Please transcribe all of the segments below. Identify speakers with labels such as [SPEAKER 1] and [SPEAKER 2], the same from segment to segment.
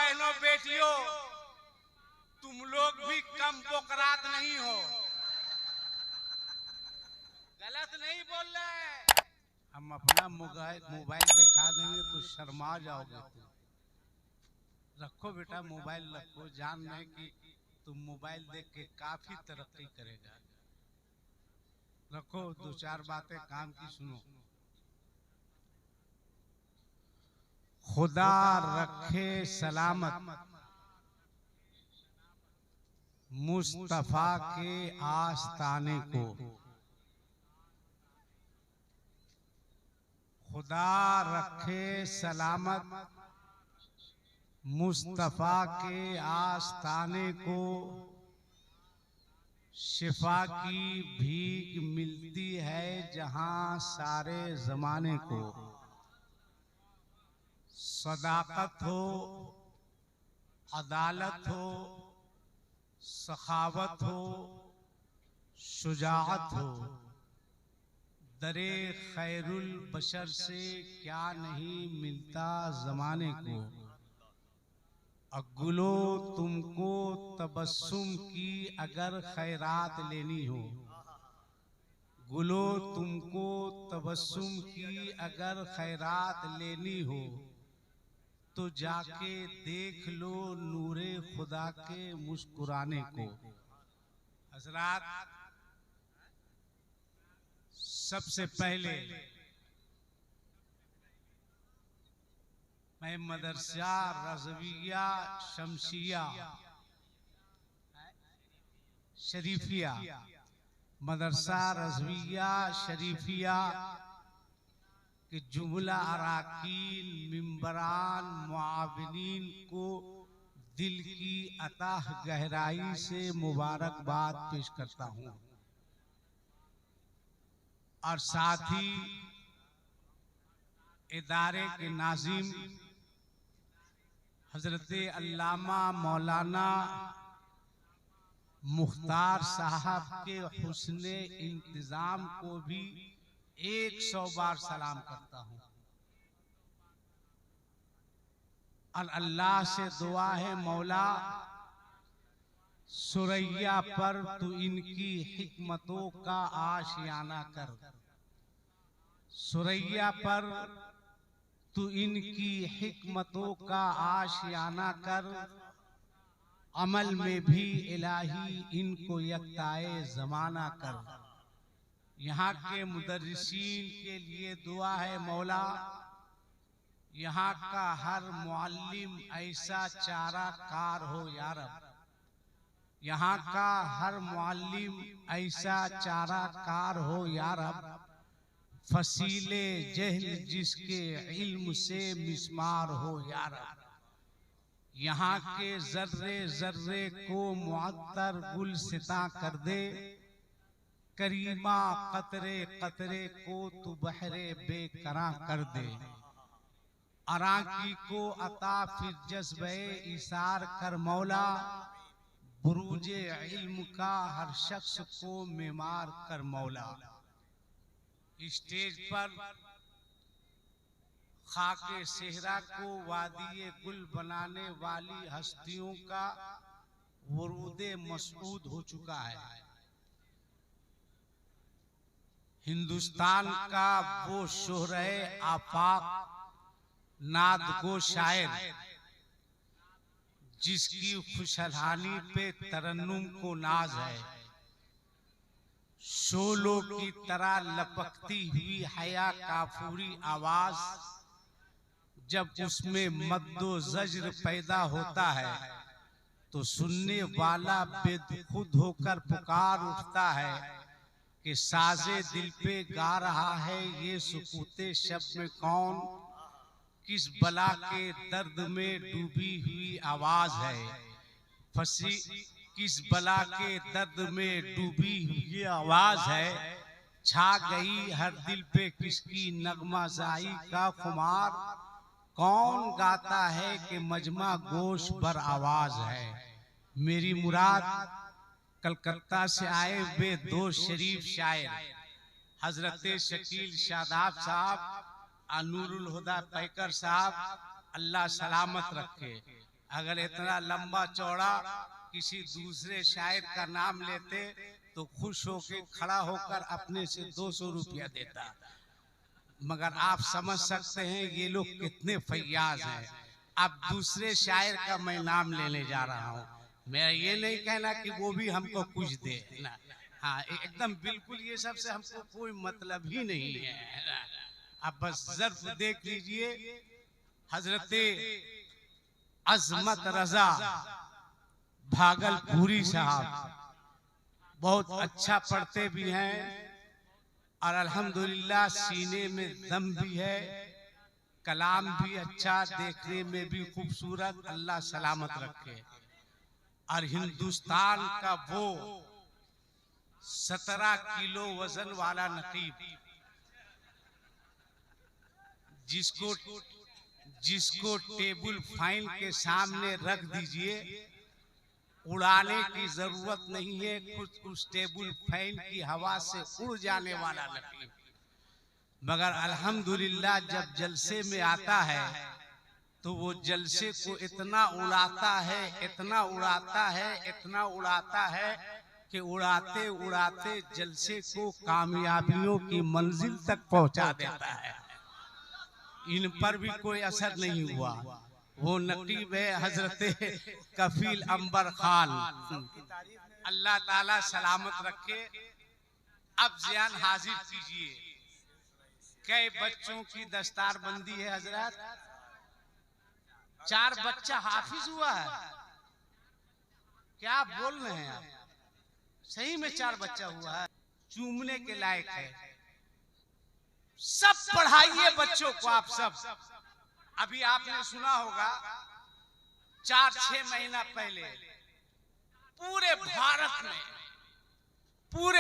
[SPEAKER 1] बहनों बेटियों, तुम लोग भी कम बोकरात नहीं हो। गलत नहीं बोल रहे। हम अपना मोबाइल दिखा देंगे तो शर्मा जाओगे तुम। रखो बेटा मोबाइल रखो, जान रहे कि तुम मोबाइल देख के काफी तरक्की करेगा। रखो, दो चार बातें काम की सुनो। खुदा रखे सलामत मुस्तफा के आस्ताने को। खुदा रखे सलामत मुस्तफा के आस्ताने को। शिफा की भीख मिलती है जहां सारे जमाने को। सदाकत हो, अदालत हो, सखावत हो, शुजाअत हो, दरे खैरुल बशर से क्या नहीं मिलता जमाने को। अगुलो तुमको तबस्सुम की अगर खैरात लेनी हो। गुलो तुमको तबस्सुम की अगर खैरात लेनी हो, तो जाके देख लो नूरे खुदा के मुस्कुराने को। हज़रात, सबसे पहले मैं मदरसा रज़विया शमसिया शरीफिया, मदरसा रज़विया शरीफिया कि जुमला अराकीन, मिंबरान, मुआविनीन को दिल की अताह गहराई से मुबारकबाद पेश करता हूँ। और साथ ही इदारे के नाज़िम हजरत अल्लामा मौलाना मुख्तार साहब के हुस्ने इंतजाम को भी 100 बार सलाम करता हूँ। और अल्लाह से दुआ है मौला, सुरैया पर तू इनकी हिकमतों का आशियाना कर। सुरैया पर तू इनकी हिकमतों का आशियाना कर। अमल में भी इलाही इनको यक्ताए ज़माना कर। यहाँ के मुदर्रिसीन के लिए दुआ है मौला, यहाँ का हर मुअल्लिम ऐसा चारा कार हो या रब। यहाँ का हर मुअल्लिम ऐसा चारा कार हो या रब। फसीले जहल जिसके इल्म से मिस्मार हो या रब। यहाँ के जर्रे जर्रे को मुअत्तर गुलसिता कर दे। करीमा कतरे कतरे को तू बहरे बेकरां कर दे। अराकी को अता फिर जज्बे इसार कर मौला। बुरूजे इल्म का हर शख्स को मेमार कर मौला। स्टेज पर खाके सेहरा को वादिये गुल बनाने वाली हस्तियों का वरूदे मसऊद हो चुका है। हिंदुस्तान का वो शोहरे आफाक नादगो शायर, जिसकी खुशहाली पे तरन्नुम को नाज है। शोलों की तरह लपकती हुई हया काफूरी आवाज, जब उसमें मद्दो जज्र पैदा होता है तो सुनने वाला बेखुद होकर पुकार उठता है कि साजे दिल पे गा रहा है ये सुकूते शब में कौन। किस बला के दर्द में डूबी हुई आवाज है। फंसी किस बला के दर्द में डूबी हुई आवाज है। छा गई हर दिल पे किसकी नगमाज़ाई का खुमार। कौन गाता है कि मजमा गोश बर आवाज है। मेरी मुराद कलकत्ता से आए हुए दो शरीफ शायर हजरत शकील शादाब साहब, नूरुल हुदा पैकर साहब, अल्लाह सलामत रखे। अगर इतना लंबा चौड़ा किसी दूसरे शायर का नाम लेते तो खुश होकर खड़ा होकर अपने से 200 रुपया देता, मगर आप समझ सकते हैं ये लोग कितने फैयाज हैं। अब दूसरे शायर का मैं नाम लेने जा रहा हूँ, मेरा ये नहीं कहना कि वो भी हमको कुछ दे ना, हाँ एकदम बिल्कुल ये सब से हमको कोई मतलब ही नहीं है। अब बस ज़र्फ देख लीजिए, हजरते अजमत रजा भागलपुरी साहब बहुत अच्छा पढ़ते भी हैं और अल्हम्दुलिल्लाह सीने में दम भी है, कलाम भी अच्छा, देखने में भी खूबसूरत, अल्लाह सलामत रखे। और हिंदुस्तान का वो 17 किलो वजन वाला नकीब जिसको टेबल फैन के सामने रख दीजिए, उड़ाने की जरूरत नहीं है, खुद उस टेबल फैन की हवा से उड़ जाने वाला नकीब। मगर अल्हम्दुलिल्लाह जब जलसे में आता है तो वो जलसे को इतना उड़ाता है, इतना उड़ाता है, इतना उड़ाता है कि उड़ाते उड़ाते जलसे को कामयाबियों की मंजिल तक पहुंचा देता है। इन पर भी कोई असर नहीं हुआ। वो नकीब है हजरत कफील अंबर खान, अल्लाह ताला सलामत रखे। अब ज़ियान हाजिर कीजिए, कई बच्चों की दस्तार बंदी है हजरत, 4 बच्चा हाफिज हुआ है। क्या बोल रहे हैं आप? सही में 4 बच्चा हुआ है, चूमने के लायक है। सब पढ़ाइए बच्चों को आप सब। अभी आपने सुना होगा 4-6 महीना पहले पूरे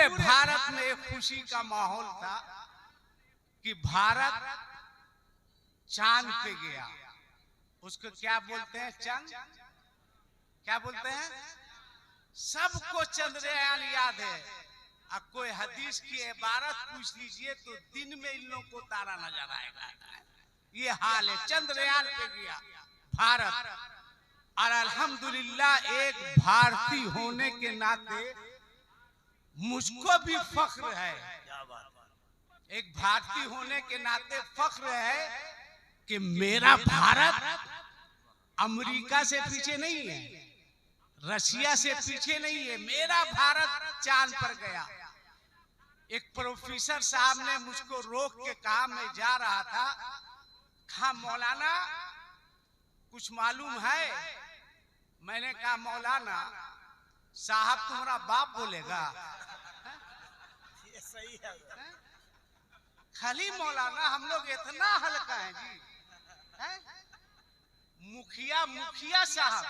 [SPEAKER 1] भारत में एक खुशी का माहौल था कि भारत चांद पे गया। उसको क्या बोलते हैं? चांद क्या बोलते हैं? सबको चंद्रयान याद है। अब कोई हदीस की इबारत पूछ लीजिए तो दिन में इन लोगों को तारा नजर आएगा। ये हाल है, चंद्रयान पे गया भारत। और अल्हम्दुलिल्लाह एक भारतीय होने के नाते मुझको भी फख्र है, एक भारतीय होने के नाते फख्र है कि मेरा भारत अमेरिका से पीछे नहीं है, रशिया से पीछे नहीं है, मेरा भारत चांद पर गया। एक प्रोफेसर साहब ने मुझको रोक के कहा, मैं जा रहा था, कहा मौलाना कुछ मालूम है? मैंने कहा मौलाना साहब तुम्हारा बाप बोलेगा? ये सही है। खाली मौलाना, हम लोग इतना हल्का है जी। मुखिया साहब,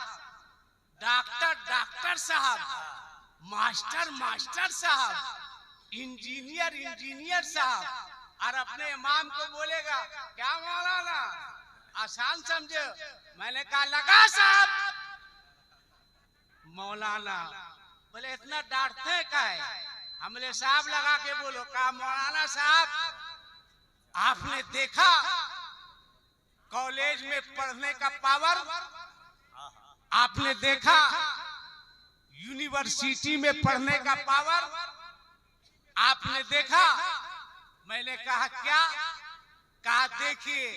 [SPEAKER 1] डॉक्टर साहब, मास्टर साहब, इंजीनियर साहब, और अपने इमाम को बोलेगा क्या मौलाना, आसान समझे? मैंने कहा लगा साहब। मौलाना बोले इतना डांटते का है? हमने साहब लगा के बोलो। कहा मौलाना साहब आपने देखा कॉलेज में पढ़ने का पावर, आपने देखा यूनिवर्सिटी में पढ़ने का पावर, आपने देखा? मैंने कहा क्या? कहा देखिए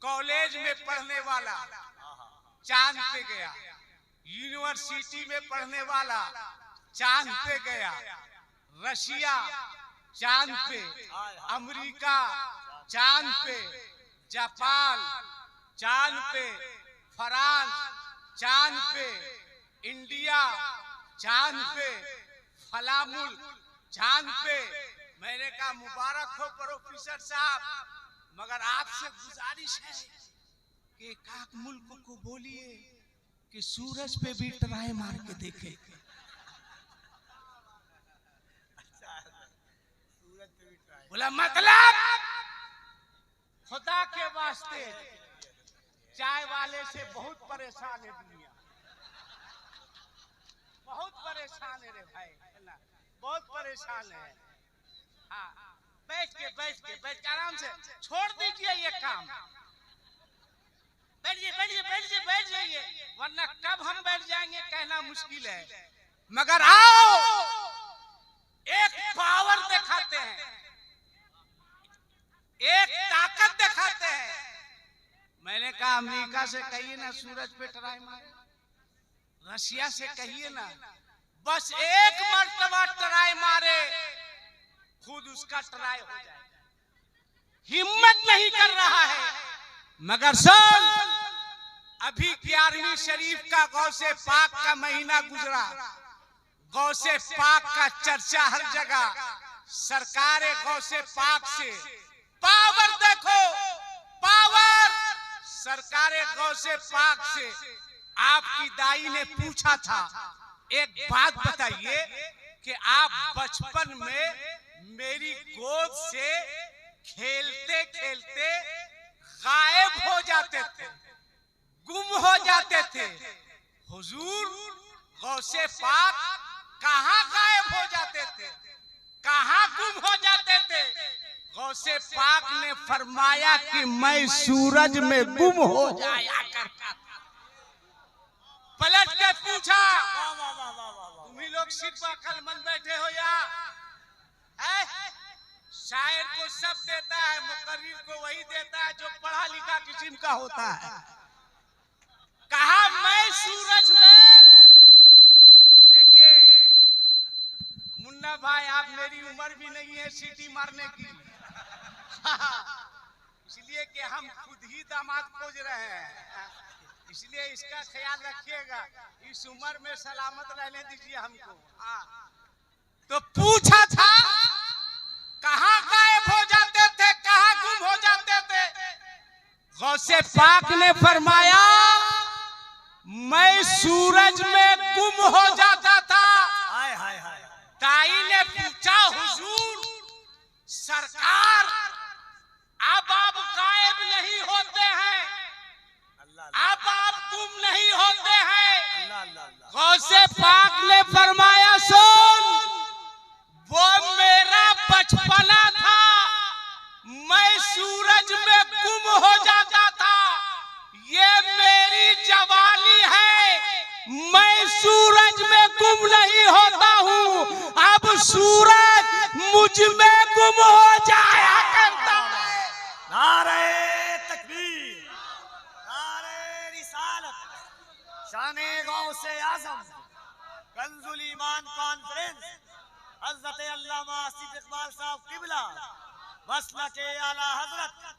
[SPEAKER 1] कॉलेज में पढ़ने वाला चांद पे गया, यूनिवर्सिटी में पढ़ने वाला चांद पे गया, रशिया चांद पे, अमेरिका चांद पे, जापान चांद पे, फ्रांस चांद पे, इंडिया चांद पे, फला मुल्क चांद पे। मैंने कहा मुबारक हो प्रोफेसर साहब, मगर आपसे गुजारिश है कि एक मुल्क को बोलिए कि सूरज पे भी ट्राई मार के देखे। बोला मतलब खुदा के वास्ते चाय वाले से बहुत परेशान है दुनिया, बहुत परेशान है रे भाई, बहुत परेशान है। हाँ बैठ के आराम से छोड़ दीजिए ये काम, बैठ जाइए। वरना कब हम बैठ जाएंगे कहना मुश्किल है। मगर आओ एक पावर दिखाते हैं, एक ताकत दिखाते हैं। मैंने कहा अमेरिका से कहिए ना सूरज पे ट्राई मारे, रशिया से कहिए ना बस एक मर्तबा ट्राई मारे खुद उसका ट्राई हो जाए। हिम्मत नहीं कर रहा है। मगर सुन, अभी 11वीं शरीफ का गौसे पाक का महीना गुजरा, गौसे पाक का चर्चा हर जगह। सरकार गौसे पाक से पावर देखो, पावर। सरकार गौसे पाक से आपकी दाई ने पूछा था, एक बात बताइए कि आप बचपन में मेरी गोद से खेलते खेलते गायब हो जाते थे, गुम हो जाते थे। हुजूर गौसे पाक कहाँ गायब हो जाते थे, कहाँ गुम हो जाते थे? गौसे पाक ने फरमाया कि मैं सूरज में गुम हो जाया करता था। पलट के पूछा, तुम ही लोग सिर्फ अक्लमंद बैठे हो या शायर को सब देता है, मुकर्रिर को वही देता है जो पढ़ा लिखा किस्म का होता है। कहा मैं सूरज में। देखिए मुन्ना भाई, आप मेरी उम्र भी नहीं है सीटी मारने की, इसलिए कि हम खुद ही दामाद खोज रहे हैं, इसलिए इसका ख्याल रखिएगा। इस उम्र में सलामत रहने दीजिए हमको। तो पूछा था कहाँ गायब हो जाते थे, कहाँ गुम हो जाते थे? गौसे पाक ने फरमाया मैं सूरज में गुम हो जाता था। हाय हाय हाय। दाई ने पूछा हुजूर सरकार अब आप गायब नहीं होते हैं, अब आप गुम नहीं होते हैं। गौसे पाक ने फरमाया सुन, वो मेरा बचपना था, मैं सूरज में गुम हो जाता था। ये मेरी जवानी है, मैं सूरज में गुम नहीं होता हूँ, अब सूरज मुझ में गुम हो जाया करता है।
[SPEAKER 2] नारे तकबीर, नारे रिसालत, शाने गौसे आज़म, कंजुल ईमान कॉन्फ्रेंस, हज़रत अल्लामा आसिफ इकबाल साहब किबला, मसलके आला हजरत,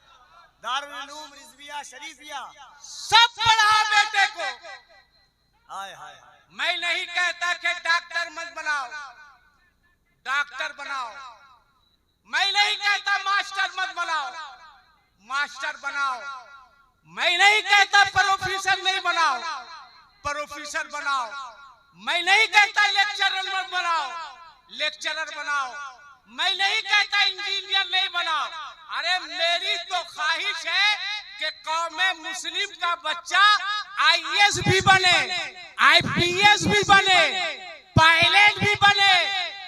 [SPEAKER 2] दारुल उलूम रिजविया शरीफिया,
[SPEAKER 1] सब पढ़ा बेटे को।
[SPEAKER 2] हाय हाय।
[SPEAKER 1] मैं नहीं कहता कि डॉक्टर मत बनाओ, डॉक्टर बनाओ। मैं नहीं कहता मास्टर मत बनाओ, मास्टर बनाओ। मैं नहीं कहता प्रोफेसर नहीं बनाओ, प्रोफेसर बनाओ। मैं नहीं कहता लेक्चरर मत बनाओ, लेक्चरर बनाओ। मैं नहीं कहता इंजीनियर नहीं बनाओ। अरे मेरी तो ख्वाहिश है कि कौमे मुस्लिम का बच्चा आईएएस भी बने, आईपीएस भी बने, पायलट भी बने।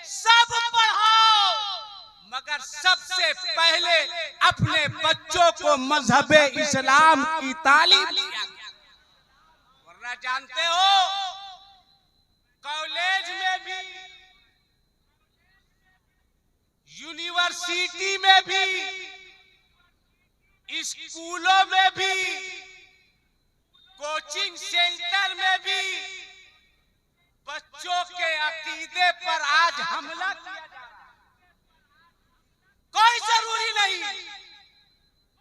[SPEAKER 1] सब पढ़ाओ, मगर सबसे पहले अपने बच्चों को मजहबे इस्लाम की तालीम दिया। वरना जानते हो कॉलेज में भी, यूनिवर्सिटी में भी, स्कूलों में भी, कोचिंग सेंटर में भी बच्चों के अकीदे पर आज हमला किया जा रहा है। कोई जरूरी नहीं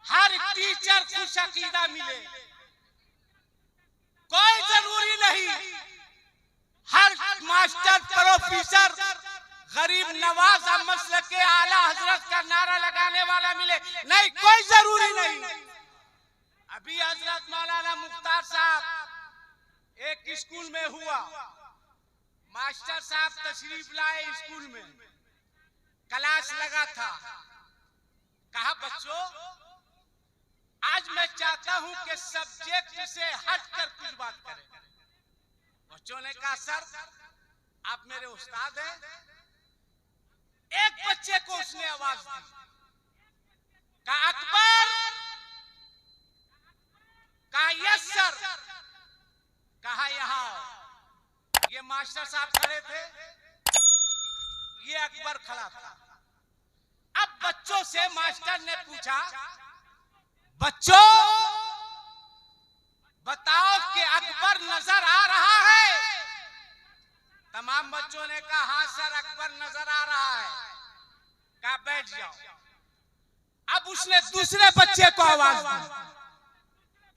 [SPEAKER 1] हर टीचर खुश अकीदा मिले, कोई जरूरी नहीं हर मास्टर प्रोफेसर गरीब नवाज मसलक के आला हजरत का नारा लगाने वाला मिले, नहीं, कोई जरूरी नहीं। अभी हजरत मौलाना मुख्तार साहब एक स्कूल में हुआ, मास्टर साहब तशरीफ लाए स्कूल में, क्लास लगा था। कहा बच्चों आज मैं चाहता हूं कि सब्जेक्ट से हटकर कुछ बात करें। बच्चों ने कहा सर आप मेरे उस्ताद हैं। एक बच्चे को उसने आवाज दी, कहा अकबर, कहा यस सर, मास्टर साहब खड़े थे, ये अकबर खड़ा था। अब बच्चों से मास्टर ने पूछा, बच्चों बताओ कि अकबर नजर आ रहा है? तमाम बच्चों ने कहा हाँ सर अकबर नजर आ रहा है। कहा बैठ जाओ। अब उसने दूसरे बच्चे को आवाज दी,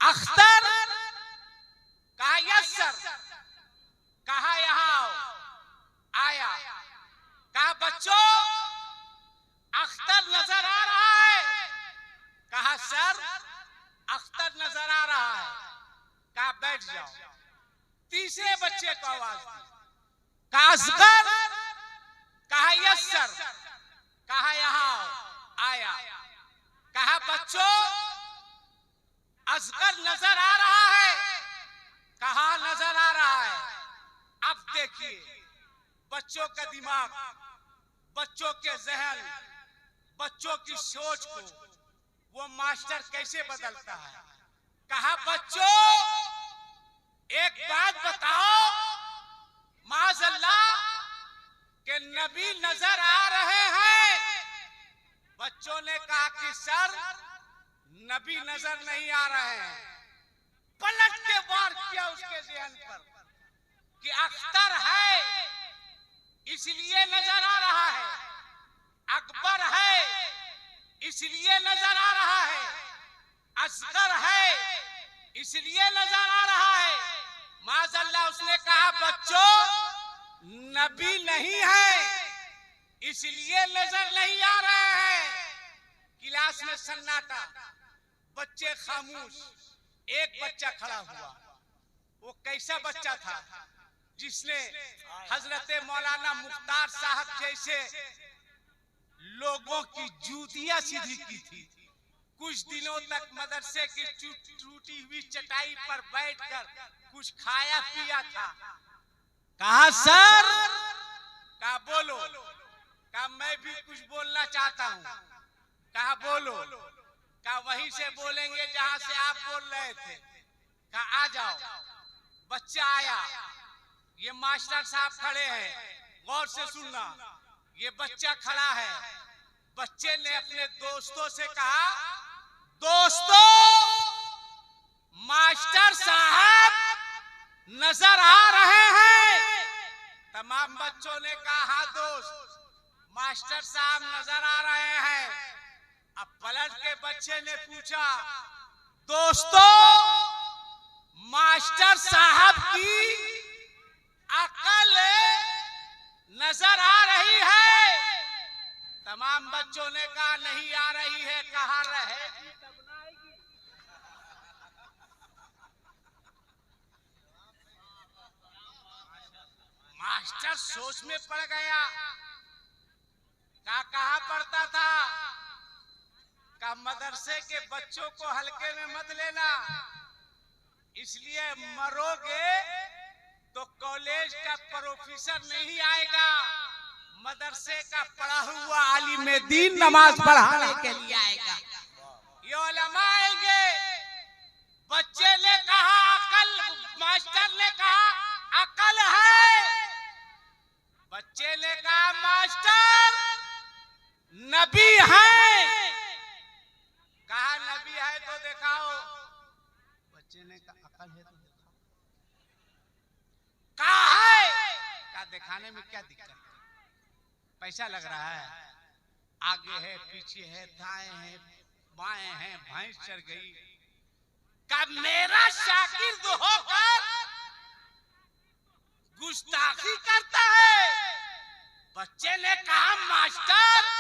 [SPEAKER 1] अख्तर। कहा यस सर। कहा यहां आओ। आया। कहा बच्चों अख्तर नजर आ रहा है? कहा सर अख्तर नजर आ रहा है। कहा बैठ जाओ। तीसरे बच्चे को आवाज दी, कहा असगर। कहा यस सर। कहा यहां आओ। आया। कहा बच्चों असगर नजर आ रहा है? कहा नजर आ रहा है। अब देखिए बच्चों का दिमाग, बच्चों के जहन, बच्चों की सोच को वो मास्टर कैसे बदलता है। कहा बच्चों एक बात बताओ, माज़अल्लाह के नबी नजर आ रहे हैं? बच्चों ने कहा कि सर नबी नजर नहीं आ रहे हैं। पलट के वार किया उसके ज़हन पर कि अख्तर है इसलिए नजर आ रहा है, अकबर है इसलिए नजर आ रहा है, असगर है इसलिए नजर आ रहा है। माज़अल्लाह उसने कहा बच्चों नबी नहीं है इसलिए नजर नहीं आ रहे हैं। क्लास में सन्नाटा, बच्चे खामोश। एक बच्चा खड़ा हुआ। वो कैसा बच्चा था जिसने हजरत मौलाना मुख्तार साहब जैसे लोगों की जूतियां सीधी की थी। कुछ दिनों तक मदरसे की टूटी हुई चटाई पर बैठकर कुछ खाया पिया था। कहा सर। कहा बोलो। कहा मैं भी कुछ बोलना चाहता हूँ। कहा बोलो। कहा वहीं से बोलेंगे जहां से आप बोल रहे थे। कहा आ जाओ। बच्चा आया। ये मास्टर साहब खड़े हैं, गौर से सुनना। ये बच्चा खड़ा है। बच्चे ने अपने दोस्तों से कहा दोस्तों मास्टर साहब नजर आ रहे हैं। तमाम बच्चों ने कहा हाँ दोस्त मास्टर साहब नजर आ रहे हैं। अब पलट के बच्चे ने पूछा दोस्तों मास्टर साहब की अकल नजर आ रही है? तमाम बच्चों ने कहा नहीं आ रही है। कहाँ रहेगी तब ना आएगी। मास्टर सोच में पड़ गया। कहाँ पढ़ता था? का मदरसे के बच्चों को हल्के में मत लेना, इसलिए मरोगे तो कॉलेज का प्रोफेसर नहीं आएगा, मदरसे का पढ़ा हुआ आलिम दीन नमाज पढ़ाने के लिए आएगा। ये उलमा आएंगे। बच्चे ने कहा अकल, मास्टर ने कहा अकल है। बच्चे ने कहा मास्टर नबी है। कहा नबी है तो दिखाओ। बच्चे ने कहा अकल है तो दिखाओ। कहा है? कहा दिखाने में क्या दिक्कत है? पैसा लग रहा है? आगे है, पीछे है, दाएं है, बाएं है, भैंस चढ़ गई। का मेरा शागिर्द होकर गुस्ताखी करता है। बच्चे ने कहा मास्टर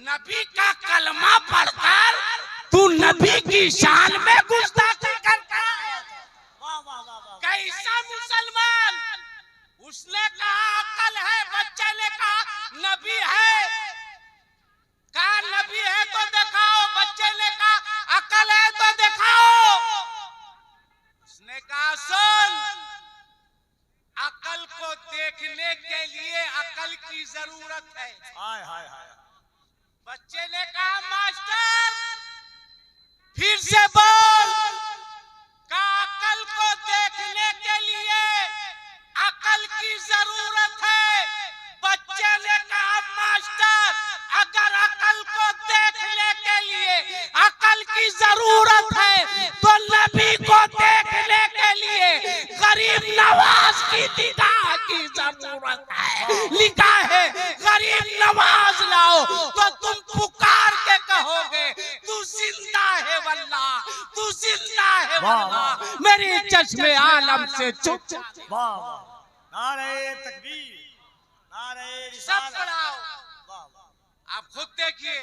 [SPEAKER 1] नबी का कलमा पढ़कर तू नबी की शान में गुस्ताखी करता है। कैसा मुसलमान? उसने कहा अकल है। बच्चे ने कहा नबी है। कहा नबी है तो दिखाओ। बच्चे ने कहा अकल है तो दिखाओ। उसने कहा सुन, अकल को देखने के लिए अकल की जरूरत है।
[SPEAKER 2] हाय हाय हाय।
[SPEAKER 1] बच्चे ने कहा मास्टर फिर से बोल। का अकल को देखने के लिए अकल की गरीब नवाज की निगाह की जरूरत है। लिखा है गरीब नवाज लाओ तो तुम पुकार के कहोगे तू जिंदा है वल्लाह, तू जिंदा है वल्लाह, मेरी चश्मे आलम से छुप जा।
[SPEAKER 2] वाह वाह, नारे तकबीर, नारे
[SPEAKER 1] सब
[SPEAKER 2] रिसालत।
[SPEAKER 1] पढ़ाओ।
[SPEAKER 2] वाह वाह,
[SPEAKER 1] आप खुद देखिए,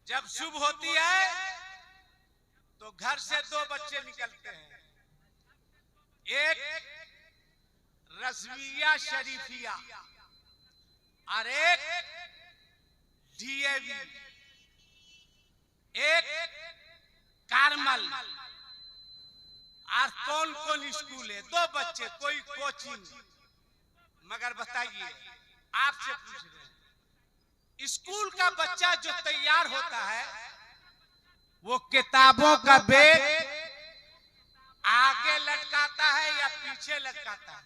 [SPEAKER 1] जब शुभ होती है तो घर से दो बच्चे निकलते हैं, एक रज़विया शरीफिया और एक डीएवी, एक कार्मल। और कौन कौन स्कूल है? दो बच्चे, कोई कोचिंग। मगर बताइए, आपसे पूछ रहे हैं, स्कूल का बच्चा जो तैयार होता है वो किताबों का बैग आगे लटकाता है या पीछे लटकाता है?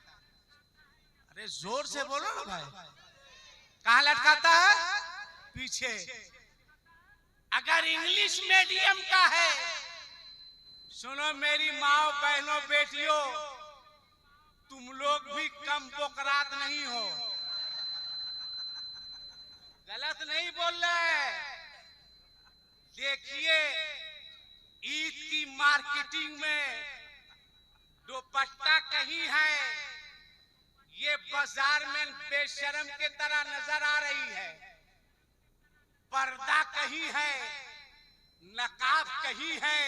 [SPEAKER 1] अरे जोर से बोलो ना भाई, कहाँ लटकाता है? पीछे। अगर इंग्लिश मीडियम का है, सुनो मेरी माओ बहनों बेटियों, तुम लोग भी कम बोकरात नहीं हो, गलत नहीं बोल रहे। देखिए, ईद की मार्केटिंग में दुपट्टा कहीं है, ये बाजार में बेशरम की तरह नजर आ रही है, पर्दा कहीं है, नकाब कहीं है।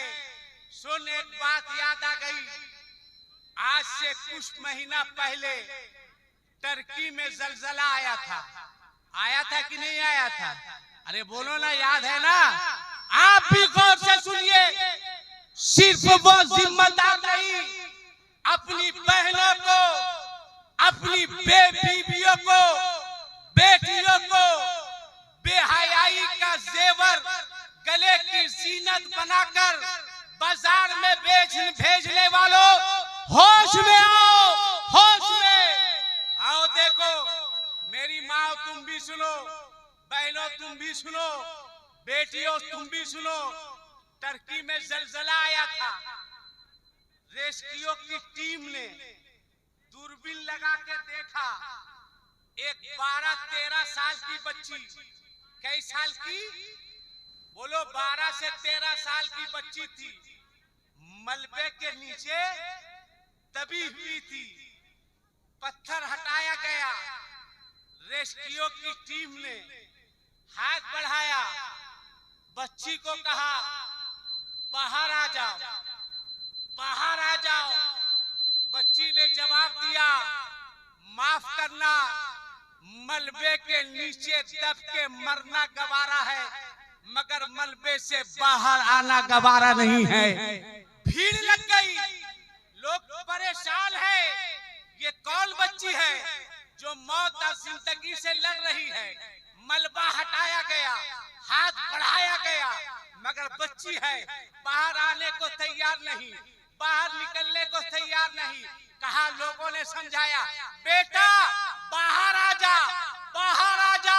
[SPEAKER 1] सुन, एक बात याद आ गई, आज से कुछ महीना पहले टर्की में जलजला आया था कि नहीं आया था? अरे बोलो ना, याद है ना? आप भी गौर से सुनिए, सिर्फ वो जिम्मेदार नहीं, अपनी बहनों को, अपनी बीवियों को, बेटियों को बेहयाई का जेवर, गले की जीनत बनाकर बाजार में भेजने वालों, होश में आओ, होश में आओ। देखो मेरी माँ, तुम भी सुनो, बहनों तुम भी सुनो, बेटियों तुम भी सुनो। टर्की में जलजला आया था, रेस्क्यू की टीम ने दूरबीन लगा के देखा, एक 12-13 साल की बच्ची, कई साल की? बोलो, 12 से 13 साल की बच्ची थी, मलबे के नीचे दबी हुई थी। पत्थर हटाया गया, रेस्क्यू की टीम ने हाथ बढ़ाया, बच्ची को कहा बाहर आ जाओ, बाहर आ जाओ। बच्ची ने जवाब दिया, माफ करना, मलबे के नीचे दब के मरना गवारा है, मगर मलबे से बाहर आना गवारा नहीं है। भीड़ लग गई, लोग परेशान है, ये कौन बच्ची है जो मौत और जिंदगी से लड़ रही है? मलबा हटाया गया, हाथ बढ़ाया गया, मगर बच्ची है, बाहर आने को तैयार नहीं, बाहर निकलने को तैयार नहीं। कहा, लोगों ने समझाया, बेटा बाहर आ जा, बाहर आ जा।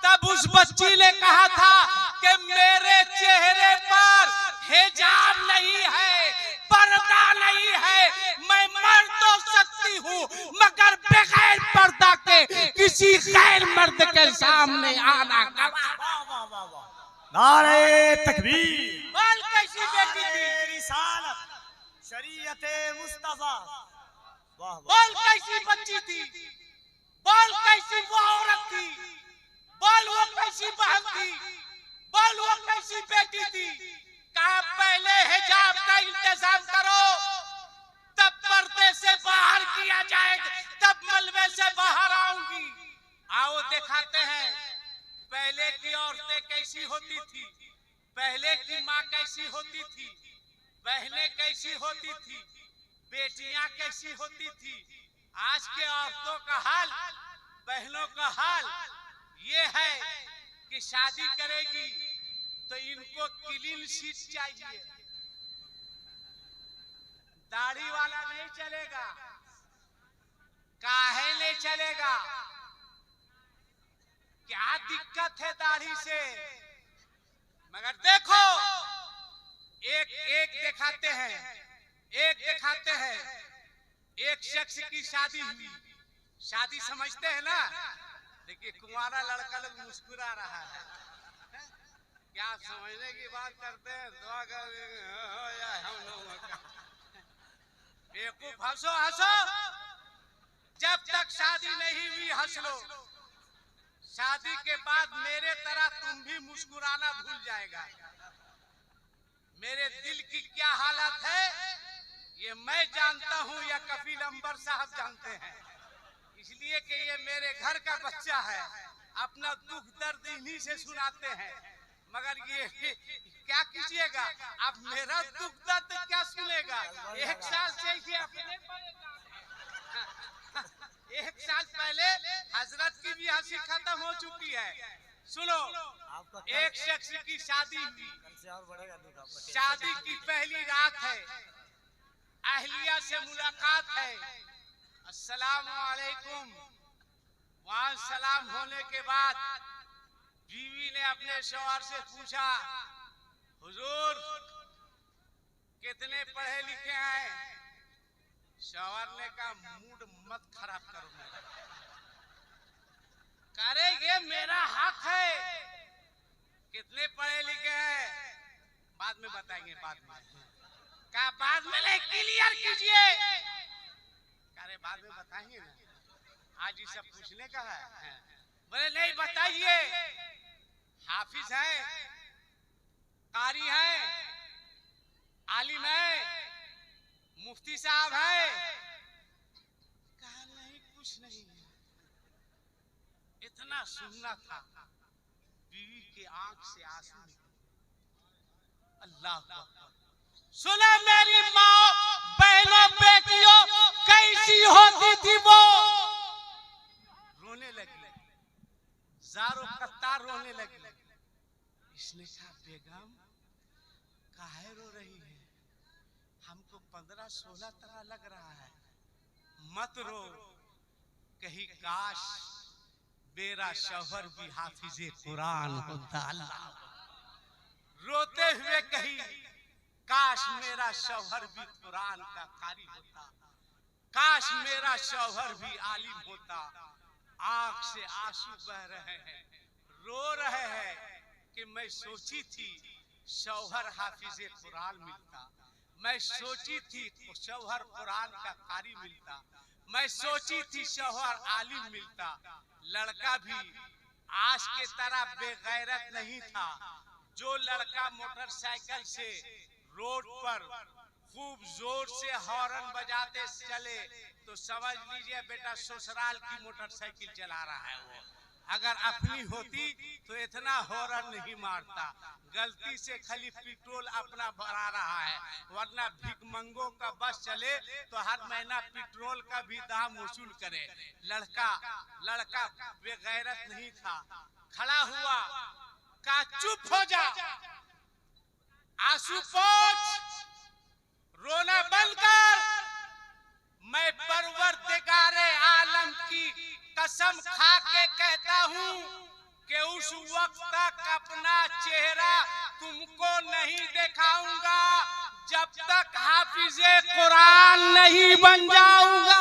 [SPEAKER 1] तब उस बच्ची ने कहा था कि मेरे चेहरे पर हिजाब नहीं है, पर्दा नहीं है, मैं मर तो सकती हूँ मगर बगैर पर्दा के किसी गैर मर्द के सामने आना गवारा।
[SPEAKER 2] वाह वाह वाह वाह, नारे तकबीर,
[SPEAKER 1] बोल कैसी बेटी थी,
[SPEAKER 2] नारे रिसालत, शरीयते मुस्तफा। वाह वाह,
[SPEAKER 1] बोल कैसी बच्ची थी, बोल कैसी वो औरत थी, बोल वो कैसी बहन थी, बोल वो कैसी बेटी थी। कहा, पहले हिजाब का इंतजाम करो, तब पर्दे से बाहर किया जाए, तब मलबे से बाहर आऊंगी। आओ दिखाते हैं पहले की औरतें कैसी होती थी, पहले की माँ कैसी होती थी, बहनें कैसी होती थी, बेटियां कैसी होती थी। आज के औरतों का हाल, बहनों का हाल ये है कि शादी करेगी तो इनको क्लीन शीट चाहिए, दाढ़ी वाला नहीं चलेगा। काहे नहीं चलेगा? क्या दिक्कत है दाढ़ी से? मगर देखो, एक दिखाते हैं, एक दिखाते हैं। एक शख्स की शादी हुई, शादी समझते हैं ना, देखिए कुंवारा लड़का लोग मुस्कुरा रहा है, क्या समझने की बात करते हैं, दुआ कर या हम लोगों का बेवकूफ। हंसो हंसो, जब तक शादी नहीं हुई हंस लो, शादी के बाद मेरे तरह तुम भी मुस्कुराना भूल जाएगा। मेरे दिल की क्या हालत है ये मैं जानता हूँ या कफील अंबर साहब जानते हैं, इसलिए कि ये मेरे घर का बच्चा है, अपना दुख दर्द इन्हीं से सुनाते हैं। मगर ये क्या कीजिएगा, अब मेरा दुख दर्द क्या सुनेगा। एक साल से ये अपने एक साल पहले हजरत की भी हंसी खत्म हो चुकी है। सुनो, एक शख्स की शादी हुई, शादी की पहली रात है, अहलिया से मुलाकात है, अस्सलाम वालेकुम। वहां सलाम होने के बाद बीवी ने अपने शौहर से पूछा, हुजूर कितने पढ़े लिखे हैं। शौहर ने कहा मूड मत खराब करो मेरा, करे ये मेरा हक है, कितने पढ़े लिखे हैं बाद में बताएंगे, बाद में क्या, बाद में नहीं क्लियर कीजिए, अरे बाद में बताएंगे ना, आज ये सब पूछने का है। बोले नहीं बताइए, हाफिज है, कारी है, आलिम है, मुफ्ती साहब है। कहा नहीं कुछ नहीं, इतना सुनना था। बीवी के आंख से आंसू निकले। अल्लाह सुने मेरी माँ बहनों बेटियों, कैसी होती थी वो, रोने लगी, जारो कत्तार रोने लगी। इसने कहा बेगम काहे रो रही है, हमको 15-16 तरह लग रहा है, मत रो, कहीं काश मेरा शौहर भी हाफिजे कुरान होता। अल्लाह रोते हुए कही काश मेरा शौहर भी कुरान का कारी होता, काश मेरा शौहर भी आलिम होता। आंख से आंसू बह रहे हैं, रो रहे हैं कि मैं सोची थी शौहर हाफिजे कुरान मिलता, मैं सोची थी शौहर कुरान का कारी मिलता, मैं सोची थी शौहर आलिम मिलता। लड़का भी आज के तरह बेगैरत नहीं था। जो लड़का मोटरसाइकिल से रोड पर खूब जोर से हॉर्न बजाते चले तो समझ लीजिए बेटा ससुराल की मोटरसाइकिल चला रहा है वो। अगर अपनी होती तो इतना हॉर्न नहीं मारता, गलती से खाली पेट्रोल अपना भरा रहा है, वरना भिखमंगों का बस चले तो हर महीना पेट्रोल का भी दाम वसूल करे। लड़का बेगैरत नहीं था, खड़ा हुआ, कहा चुप हो जा, आंसू पोंछ, रोना बंद कर, मैं परवरदिगारे आलम की कसम खा के कहता हूँ कि उस वक्त तक अपना चेहरा तुमको नहीं दिखाऊंगा जब तक हाफिजे कुरान नहीं बन जाऊंगा।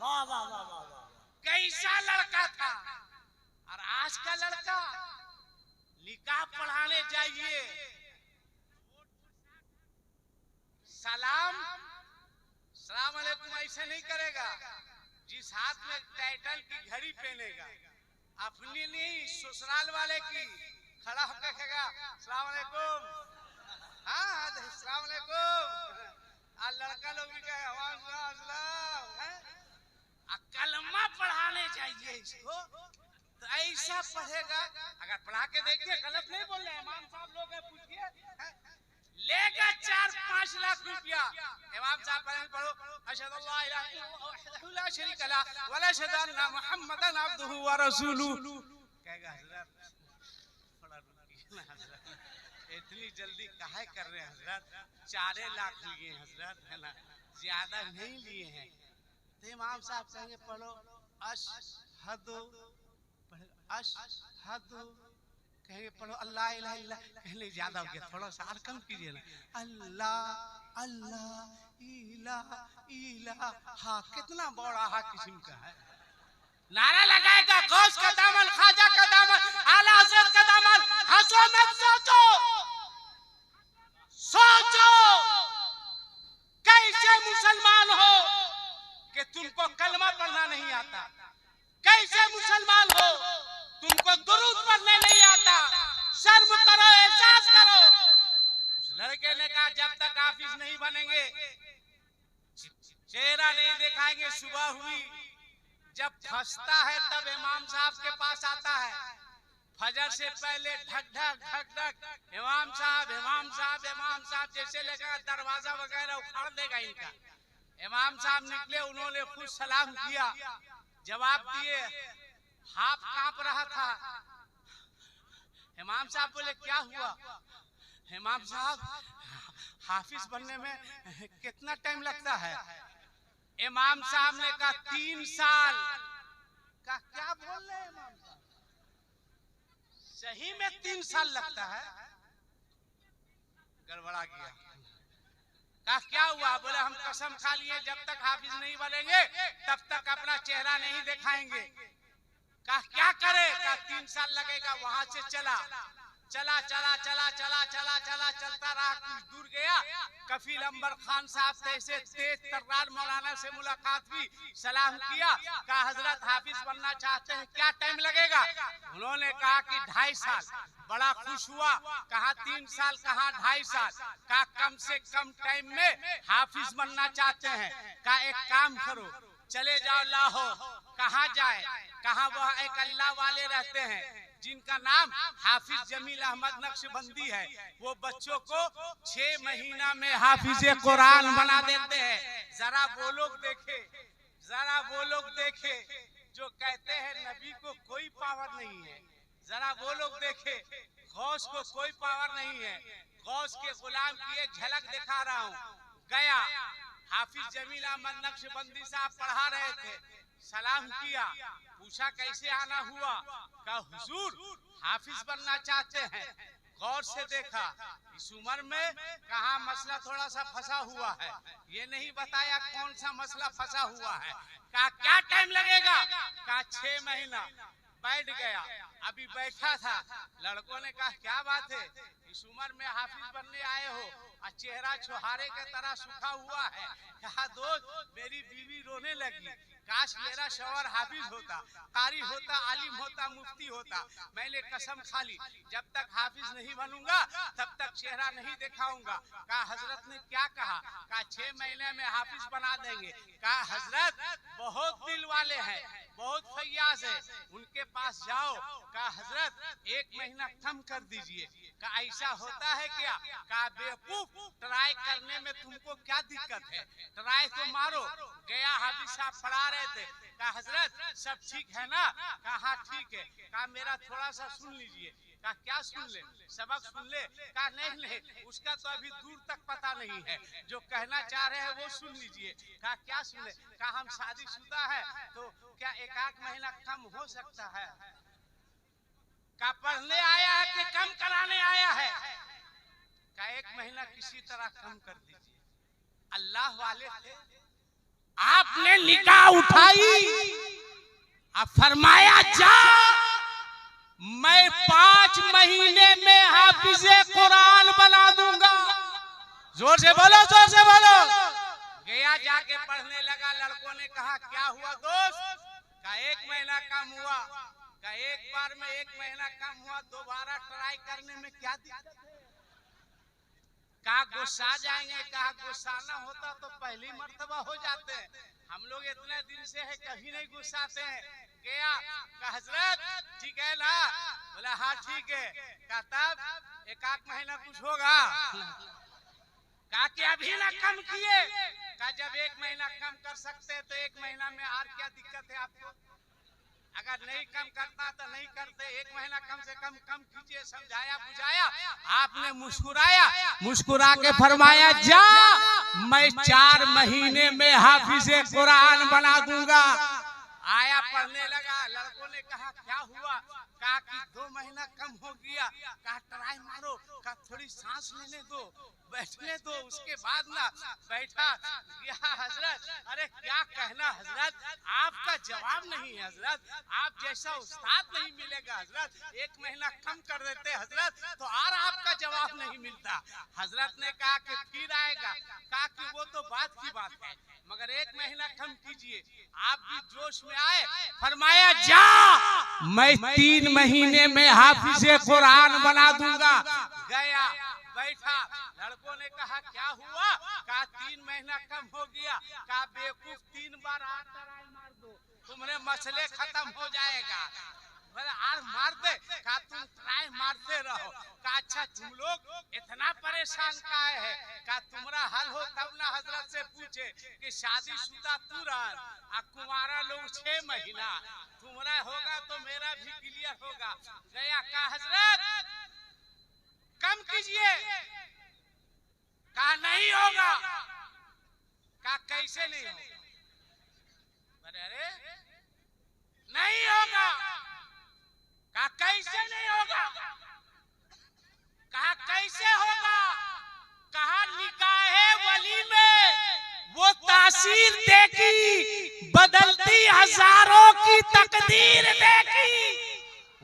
[SPEAKER 2] वाह वाह वाह वाह,
[SPEAKER 1] कैसा लड़का था। और आज का लड़का निकाह पढ़ाने जाइए, सलाम अलैकुम ऐसे नहीं करेगा, जिस हाथ में टाइटल की घड़ी पहनेगा, अपनी नहीं ससुराल वाले की, खड़ा होकर कहेगा सलाम अलैकुम, हाँ सलाम अलैकुम। आज लड़का लोग भी कहे कलमा पढ़ाने चाहिए इसको, तो ऐसा पढ़ेगा। अगर पढ़ा के देखिए, गलत नहीं बोल रहे, इमाम साहब लोग हैं, पूछिए, लेगा 4-5 लाख रुपया। इमाम साहब पढ़ो अशहदु अल्ला इलाहा इल्लल्लाह वहदहु ला शरीका लह व अशहदु अन्ना मुहम्मदन अब्दुहु व रसूलुहु। कहेगा हजरत थोड़ा रुकिए ना हजरत, इतनी जल्दी काहे कर रहे हैं हजरत, 4 लाख लिए हजरत, है ना, ज्यादा नहीं लिए हैं। तो इमाम साहब कहेंगे पढ़ो अशहदु, कहेंगे पढ़ो अल्लाह इलाहा इल्लल्लाह, कहने ज्यादा हो गया, थोड़ा सा और कम कीजिए ना, अल्लाह अल्लाह ईला ईला हा कितना बड़ा हा किस्म का है। नारा लगाएगा गौस का दामन, ख्वाजा का दामन, आला हज़रत का दामन। हंसो मत, सोचो सोचो कैसे मुसलमान हो कि तुमको कलमा पढ़ना नहीं आता, कैसे मुसलमान हो तुमको दुरूद पढ़ने नहीं आता। शर्म करो, एहसास करो। उस लड़के ने कहा जब तक हाफिज नहीं बनेंगे, चेहरा नहीं दिखाएंगे। सुबह हुई, जब फंसता है तब इमाम साहब के पास आता है। फजर से पहले ढक ढक ढक ढक, इमाम साहब इमाम साहब इमाम साहब, जैसे लगा दरवाजा वगैरह उखाड़ देगा इनका। इमाम साहब निकले, उन्होंने खुद सलाम किया, जवाब दिए। हाथ कांप रहा था। इमाम साहब बोले क्या हुआ? इमाम साहब हाफिज बनने में कितना टाइम लगता है? इमाम साहब ने कहा 3 साल। का क्या बोल रहे हैं इमाम साहब? सही में 3 साल लगता है? गड़बड़ा गया। कहा क्या हुआ? बोले हम कसम खा लिए जब तक हाफिज नहीं बनेंगे तब तक अपना चेहरा नहीं दिखाएंगे। कहा क्या करे? कहा 3 साल लगेगा। वहां से चला चला चला चला चला चला चला चलता रहा। कुछ दूर गया, कफील अंबर खान साहब से ऐसे तेज तर्रार मौलाना से मुलाकात हुई। सलाम किया, कहा हजरत हाफिज बनना चाहते हैं, क्या टाइम लगेगा? उन्होंने कहा कि 2.5 साल। बड़ा खुश हुआ, कहा 3 साल, कहा 2.5 साल। कहा कम से कम टाइम में हाफिज बनना चाहते हैं। कहा एक काम करो, चले जाओ लाहौर। कहाँ जाए? कहा वह एक अल्लाह वाले रहते हैं जिनका नाम हाफिज जमील अहमद नक्शबंदी है। वो बच्चों को 6 महीना में हाफिज कुरान बना देते हैं। जरा वो लोग देखे, जरा वो लोग देखे जो कहते हैं नबी को कोई पावर नहीं है। जरा वो लोग देखे गौस को कोई पावर नहीं है। गौस के गुलाम की एक झलक दिखा रहा हूँ। गया, हाफिज जमील अहमद नक्शबंदी साहब पढ़ा रहे थे। सलाम किया, पूछा कैसे आना हुआ? कहा हुजूर हाफिज बनना चाहते हैं। गौर से देखा, इस उम्र में कहा मसला थोड़ा सा फंसा हुआ है। ये नहीं बताया कौन सा मसला फंसा हुआ है। कहा क्या टाइम लगेगा? कहा 6 महीना। बैठ गया, अभी बैठा था, लड़कों ने कहा क्या बात है, इस उम्र में हाफिज बनने आए हो और चेहरा छुहारे के तरह सूखा हुआ है। कहा दोस्त मेरी बीवी रोने लगी, काश मेरा शौहर हाफिज होता, कारी होता, आलिम होता, मुफ्ती होता। मैंने कसम खा ली जब तक हाफिज नहीं बनूंगा तब तक चेहरा नहीं दिखाऊंगा। कहा हजरत ने क्या कहा? कहा 6 महीने में हाफिज बना देंगे। कहा हजरत बहुत दिल वाले हैं, बहुत फैयाज है, उनके पास जाओ। कहा हजरत 1 महीना कम कर दीजिए। कहा ऐसा होता है क्या? कहा बेवकूफ, ट्राई करने में तुमको क्या दिक्कत है, ट्राई तो मारो। गया, हाफिज साहब पढ़ा रहे थे। कहा हजरत सब ठीक है ना? कहा हाँ ठीक है। कहा मेरा थोड़ा सा सुन लीजिए। कहा क्या सुन ले? सबक सुन ले। कहा नहीं नहीं, उसका तो अभी दूर तक पता नहीं है, जो कहना चाह रहे हैं वो सुन लीजिए। कहा क्या सुन ले? कहा हम शादीशुदा है तो क्या 1-8 महीना कम हो सकता है? कहा पढ़ने आया है कि कम कराने आया है? कहा 1 महीना किसी तरह कम कर दीजिए। अल्लाह वाले थे, आपने निकाह उठाई, अब फरमाया जा मैं 5 महीने में हाफिजे कुरान बना दूंगा। जोर से बोलो, जोर से बोलो। गया, जाके पढ़ने लगा। लड़कों ने कहा क्या हुआ दोस्त? कहा 1 महीना कम हुआ। कहा एक बार में 1 महीना कम हुआ, दोबारा ट्राई करने में क्या दिक्कत है? कहा गुस्सा जाएंगे। कहा गुस्सा ना होता तो पहली मर्तबा हो जाते हैं, हम लोग इतने दिन से है कभी नहीं गुस्साते हैं। गया, कहा हजरत ठीक है ना? बोला हाँ ठीक है। कहा तब 1-8 महीना कुछ होगा? कहा कि अभी ना कम किए। कहा जब 1 महीना कम कर सकते हैं तो 1 महीना में और क्या दिक्कत है आपको? अगर नहीं कम करता तो नहीं करते, 1 महीना कम से कम कीजिए। समझाया बुझाया, आपने मुस्कुराया, मुस्कुरा के फरमाया जा मैं 4 महीने में हाफिजे कुरान बना दूंगा। आया, पढ़ने लगा। लड़कों ने कहा क्या हुआ? कहा कि 2 महीना कम हो गया। कहा ट्राई मारो। कहा थोड़ी सांस लेने दो। बैठने दो, उसके बाद ना बैठा। या हजरत, अरे क्या कहना हजरत, आपका जवाब नहीं है हजरत, आप जैसा उस्ताद नहीं मिलेगा हजरत। 1 महीना कम कर देते हजरत तो और आपका जवाब नहीं मिलता। हजरत ने कहा कि फिर आएगा। कहा कि वो तो बात की बात है, मगर 1 महीना कम कीजिए। आप भी जोश में आए, फरमाया जा, मैं 3 महीने में हाफिज़े कुरान बना दूंगा। गया, बैठा, लड़कों ने कहा क्या हुआ? कहा 3 महीना कम हो गया। कहा बेवकूफ, 3 बार और ट्राई मार दो, तुम्हारे मसले खत्म हो जाएगा। और मार दे। कहा तुम ट्राई मारते रहो। कहा अच्छा तुम लोग इतना परेशान काहे है? कहा तुम्हारा हल हो तब ना हजरत से पूछे कि शादीशुदा तू रह, कुंवारा लोग 6 महीना, तुम्हारा होगा तो मेरा भी क्लियर होगा। गया, कहा हजरत कम कीजिए। कहा नहीं होगा। कहा कैसे नहीं होगा? अरे नहीं होगा। कहा कैसे नहीं होगा? कहा कैसे होगा? कहा निकाहे वली में वो तासीर देखी, बदलती हजारों की तकदीर देखी।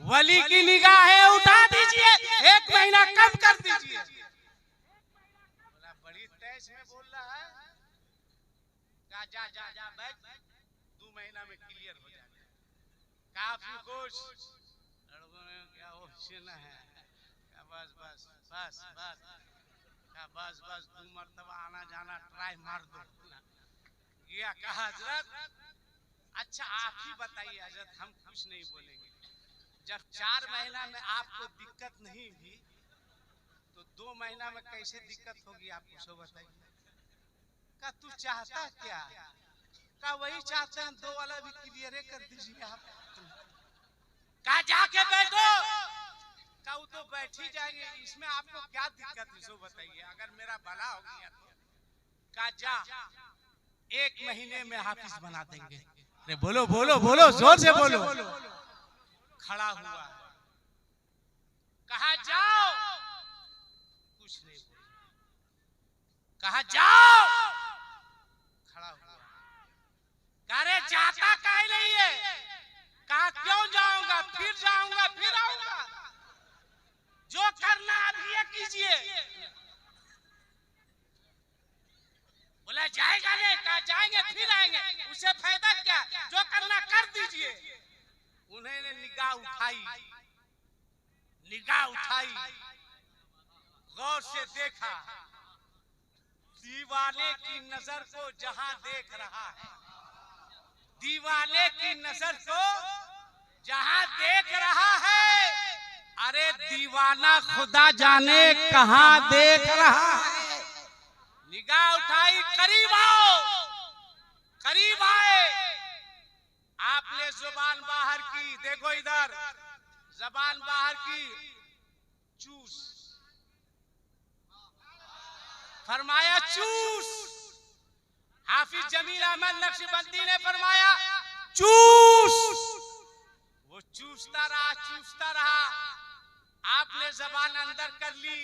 [SPEAKER 1] वली की निगाहें उठा दीजिए, 1 महीना कम कर दीजिए। बोला बड़ी तेज में बोल रहा है। कहा जा जा जा बैठ, 2 महीना में क्लियर हो जाएगा। काफी खुश। लड़कों ने क्या ऑप्शन है? बस बस बस बस, बस बस 2 मरतबा आना जाना ट्राई मार दो। गया, कहा हजरत अच्छा आप ही बताइए हजरत, हम कुछ नहीं बोलेंगे। जब 4 महीना में आपको दिक्कत नहीं भी तो 2 महीना में कैसे दिक्कत होगी आप मुझे बताइए। का तू चाहता क्या? का वही चाहते हैं 2 वाला भी क्लियर कर दीजिए आप। कहा जाके बैठो। का वो तो बैठ ही जाएंगे, इसमें आपको क्या दिक्कत है सो बताइए, अगर मेरा भला हो गया तो। कहा जा, 1 महीने में हाफिज बना देंगे। अरे बोलो बोलो बोलो, जोर से बोलो। खड़ा हुआ, कहा जाओ, कुछ नहीं बोला। कहा जाओ, खड़ा हुआ। अरे जाता काहे नहीं है? कहा क्यों जाऊंगा, फिर जाऊंगा, फिर आऊंगा। जो करना अभी ये कीजिए। बोला जाएगा नहीं? कहा जाएंगे फिर आएंगे, उससे फायदा क्या, जो करना कर दीजिए। उन्होंने निगाह उठाई, निगाह उठाई, गौर से देखा। दीवाने की नजर को जहां देख रहा है, दीवाने की नजर को जहां देख रहा है, अरे दीवाना खुदा जाने कहां देख रहा है। निगाह उठाई, करीब आओ, करीब आए। आपने जुबान बाहर की, देखो इधर, जबान बाहर की, चूस। फरमाया चूस। हाफिज जमील अहमद नक्शबंदी ने फरमाया चूस। वो चूसता रहा, चूसता रहा। आपने जबान अंदर कर ली।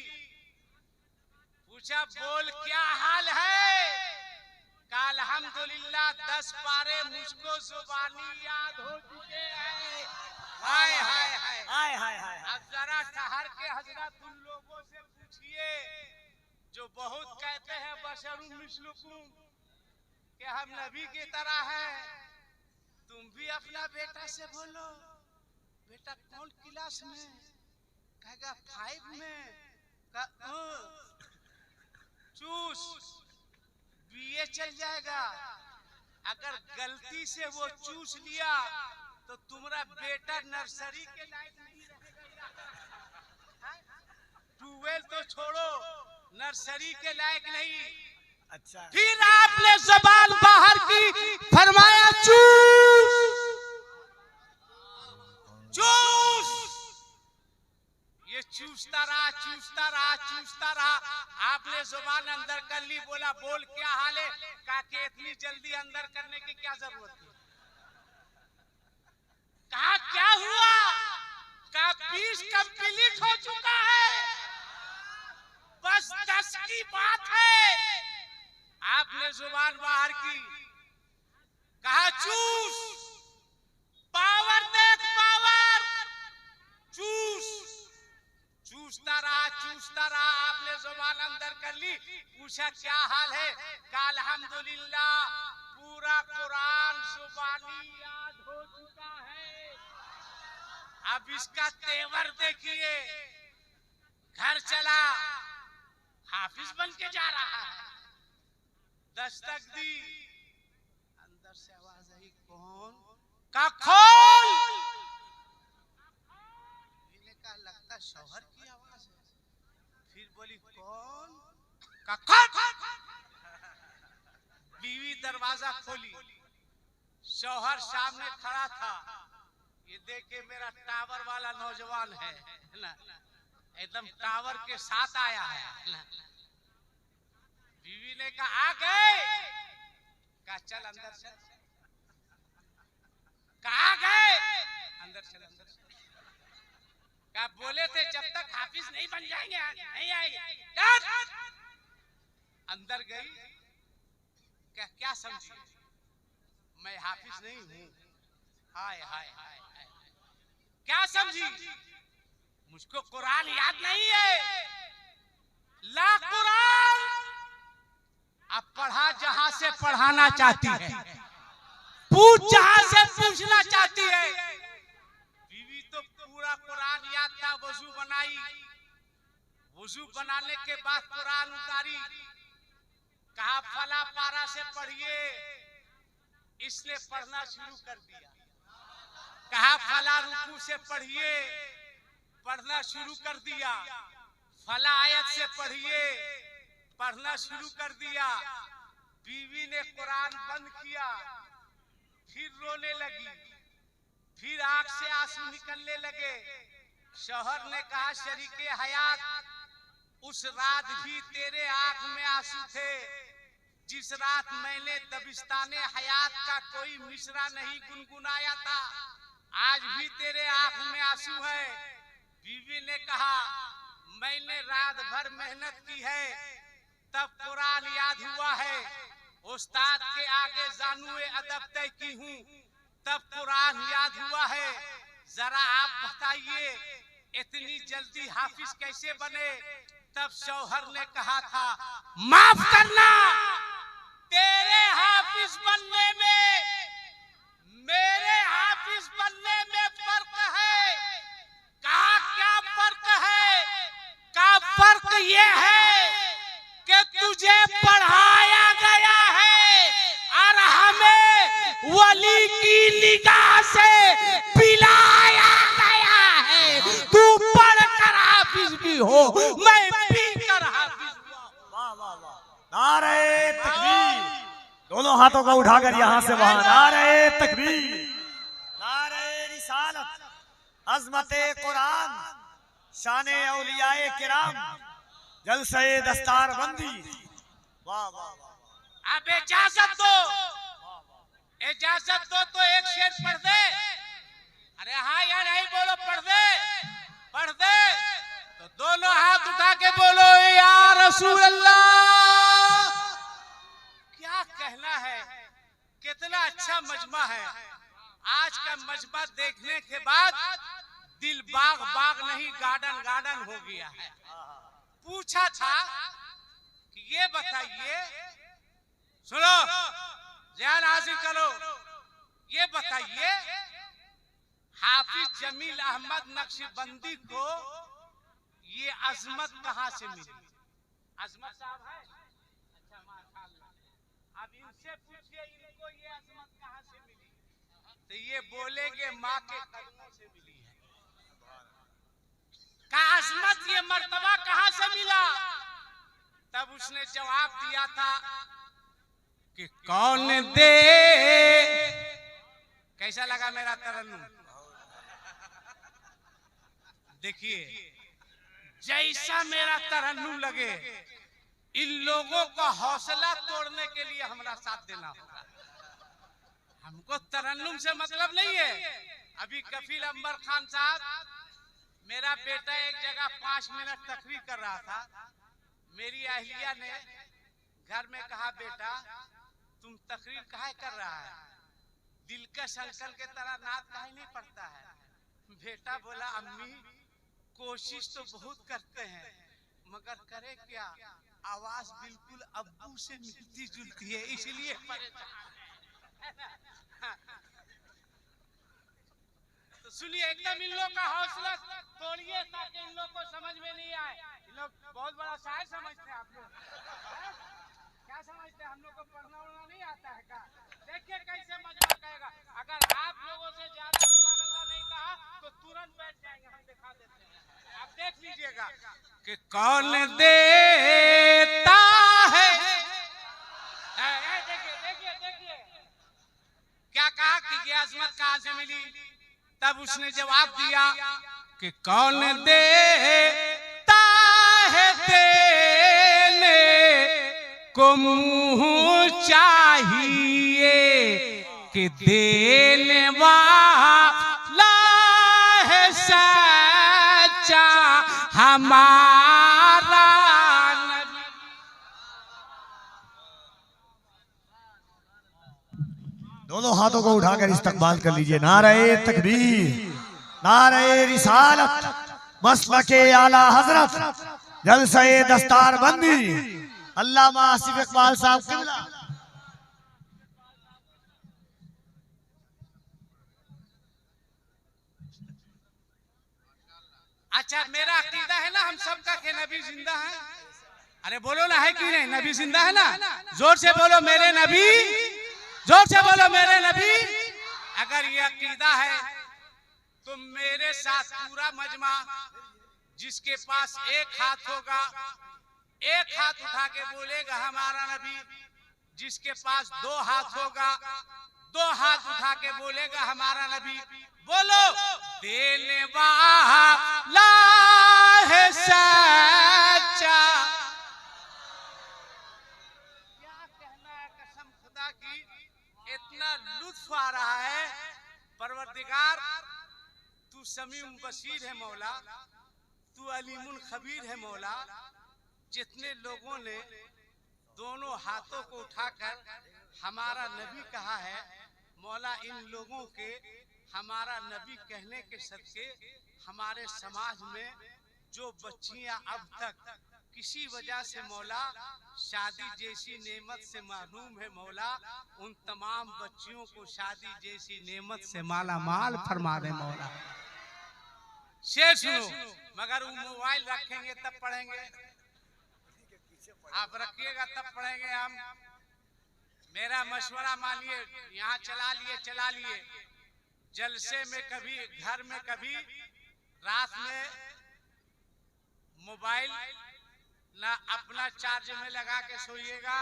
[SPEAKER 1] पूछा बोल क्या हाल है? कहा अल्हम्दुलिल्लाह 10 पारे मुझको जुबानी याद हो चुके हैं। हाय हाय हाय हाय हाय हाय। अब जरा ठहर के हजरत उन लोगों से पूछिए जो बहुत कहते हैं बशरुम मिस्लुकुम, कि हम नबी की तरह हैं। तुम भी अपना बेटा से बोलो, बेटा कौन क्लास में? कहेगा 5 में। चूस, बीए चल जाएगा। अगर गलती से वो चूस लिया तो तुम्हारा बेटा नर्सरी के लायक नहीं रहेगा। 12 तो छोड़ो, नर्सरी के लायक नहीं। अच्छा, फिर आपने जबान बाहर की, फरमाया चूस, चूस। ये चूसता रहा, चूसता रहा, चूसता रहा। आपने जुबान अंदर कर ली। बोला बोल क्या हाल है? कहा कि इतनी जल्दी अंदर करने की क्या जरूरत थी? कहा क्या हुआ? कहा 20 कंप्लीट हो चुका है, बस 10 की बात जुबान बाहर की, कहा चूस, पावर देख पावर, चूस। चूसता रहा, आपने जुबान अंदर कर ली, पूछा क्या हाल है, कहा अल्हम्दुलिल्लाह पूरा कुरान जुबानी याद हो चुका है। अब इसका तेवर देखिए, घर चला, हाफिज बन के जा रहा है। दस्तक दी, अंदर से आवाज आई, कौन? का खोल। का लगता शौहर की आवाज है। फिर बोली कौन? का खोल। बीवी दरवाजा खोली, शौहर सामने खड़ा था। ये देखे मेरा टावर वाला नौजवान है ना, एकदम टावर के साथ आया है ना। बीवी ने कहा आ गए, कहा चल अंदर चल, कहा गए अंदर चल, अंदर चल। कहा बोले थे जब तक हाफिज नहीं बन जाएंगे नहीं आएंगे। अंदर गई, क्या समझी, मैं हाफिज नहीं हूँ। हाय हाय हाय, क्या समझी, मुझको कुरान याद नहीं है। ला कुरान अब पढ़ा जहां से पढ़ाना चाहती है, पूछ जहां से पूछना चाहती है। बीवी तो पूरा कुरान याद था, वजू बनाई, वजू बनाने के बाद कुरान उतारी, कहा फला पारा से पढ़िए, इसने पढ़ना शुरू कर दिया। कहा फला रुकू से पढ़िए, पढ़ना शुरू कर दिया। फला आयत से पढ़िए, पढ़ना शुरू कर दिया। बीवी ने कुरान बंद किया, फिर रोने लगी, फिर आंख से आंसू निकलने लगे। शौहर ने कहा शरीके हयात, उस रात भी तेरे आंख में आंसू थे जिस रात मैंने दबिस्ताने हयात का कोई मिसरा नहीं गुनगुनाया था, आज भी तेरे आंख में आंसू है। बीवी ने कहा मैंने रात भर मेहनत की है, तब कुरान याद हुआ है। उस्ताद के आगे जानूए अदब तय की हूँ, तब कुरान याद हुआ है। जरा आप बताइए इतनी जल्दी हाफिज कैसे बने? तब शौहर ने कहा था माफ करना, तेरे हाफिज बनने में मेरे हाफिज बनने में फर्क है। कहा क्या फर्क है? का फर्क ये है कि तुझे पढ़ाया गया है और हमें वली की निगाह से पिलाया गया है। तू पढ़कर हाफिज भी हो, मैं पीकर हाफिज हुआ।
[SPEAKER 2] वाह वाह वाह, नारे तकबीर, दोनों हाथों को उठाकर यहाँ से वहां, नारे तकबीर, नारे रिसालत, अज़मते कुरान, शाने औलियाए किराम, जलसे दस्तार बंदी। वाह वाह वाह।
[SPEAKER 1] अब इजाजत दो, इजाजत दो तो एक शेर पढ़ दे। अरे हाँ या नहीं बोलो, पढ़ दे, पढ़ दे। तो दोनों हाथ उठा के बोलो या रसूल अल्लाह। क्या कहना है, कितना अच्छा मजमा है। आज का मजमा देखने के बाद दिल बाग बाग नहीं गार्डन गार्डन हो गया है। पूछा था कि ये बताइए, सुनो ध्यान हासिल करो, ये बताइए हाफिज जमील अहमद नक्शबंदी को ये अजमत कहाँ से मिली? अजमत साहब है, अच्छा माशाअल्लाह। अब इनसे पूछिए इनको ये अजमत कहाँ से मिली, तो ये बोलेंगे माँ के कदमों से मिली है। का अजमत ये मर्तबा कहाँ से मिला? तब उसने जवाब दिया था कि कौन दे। कैसा लगा मेरा तरन्नुम? देखिए जैसा मेरा तरन्नुम लगे, इन लोगों का हौसला तोड़ने के लिए हमारा साथ देना होगा। हमको तरन्नुम से मतलब नहीं है। अभी कफील अंबर खान साहब, मेरा बेटा एक जगह 5 मिनट तकरीर कर रहा था, मेरी अहलिया ने घर में कहा बेटा तुम तकरीर काहे कर रहा है, दिलकश अंकल के तरह नात काहे नहीं पड़ता है। बेटा बोला अम्मी कोशिश तो बहुत करते हैं मगर करे क्या, आवाज बिल्कुल अब्बू से मिलती जुलती है इसलिए तो सुनिए एकदम इन लोग का हौसला तोड़िए ताकि इन लोग को समझ में नहीं आए। इन लोग बहुत बड़ा शायर समझते हैं आप लोग, क्या समझते हैं हम लोग को पढ़ना उड़ना नहीं आता है क्या। देखिए कैसे मजमा कहेगा, अगर आप लोगों से ज्यादा सुभान अल्लाह नहीं कहा तो तुरंत बैठ जाएंगे, हम दिखा देते हैं। आप देख लीजिएगा कि कौन देता है। देखिए देखिए देखिए क्या कहा कि ये अजमत कहां से मिली, तब उसने जवाब दिया कि कौन देता है देने को मुंह चाहिए कि देने वाला है सच्चा हमारा नबी।
[SPEAKER 2] दोनों हाथों को उठाकर इस्तकबाल कर लीजिए। नारे तकबीर, नारे रिसालत, मसलके आला हजरत, जलसे दस्तार बंदी, अल्लामा आसिफ इकबाल साहब किबला।
[SPEAKER 1] अच्छा मेरा अकीदा है ना हम सबका कि नबी जिंदा है। अरे बोलो ना है कि नहीं, नबी जिंदा है ना, जोर से बोलो मेरे नबी, जोर से बोलो मेरे नबी। अगर ये अकीदा है तो मेरे साथ पूरा मजमा जिसके पास एक हाथ होगा एक हाथ उठा के बोलेगा हमारा नबी, जिसके पास दो हाथ होगा दो हाथ उठा के बोलेगा हमारा नबी। बोलो देने वाला है सच्चा। क्या कहना है कसम खुदा की, इतना लुत्फ आ रहा है। परवरदिगार तू समीउन बसीर है मौला, तू अलीमुन खबीर है मौला। जितने लोगों ने दोनों हाथों को उठाकर हमारा नबी कहा है मौला, इन लोगों के हमारा नबी कहने के सदके हमारे समाज में जो बच्चियां अब तक किसी वजह से मौला शादी जैसी नेमत से महरूम है मौला, उन तमाम बच्चियों को शादी जैसी नेमत से माला माल फरमा दे मौला। शेर सुनो, मगर वो मोबाइल रखेंगे तब पढ़ेंगे, आप रखिएगा तब पढ़ेंगे हम। मेरा मशवरा मानिए, यहाँ चला लिए जलसे में कभी घर में कभी रात में मोबाइल ना अपना चार्ज में लगा के सोइएगा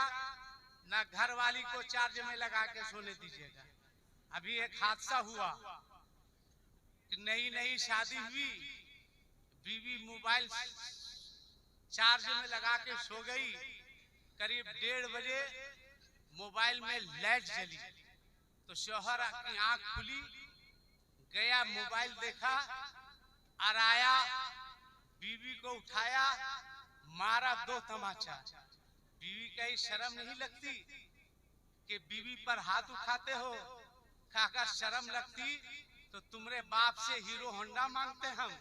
[SPEAKER 1] ना घर वाली को चार्ज में लगा के सोने दीजिएगा। अभी एक हादसा हुआ कि नई शादी हुई, बीवी मोबाइल चार्ज में लगा के सो गई। करीब 1:30 बजे मोबाइल में लाइट जली तो शौहर की आंख खुली, गया मोबाइल देखा और आया, बीवी को उठाया, मारा 2 तमाचा। बीवी का ही शर्म नहीं लगती कि बीवी पर हाथ उठाते हो? अगर शर्म लगती तो तुम्हारे बाप से हीरो होंडा मांगते हम।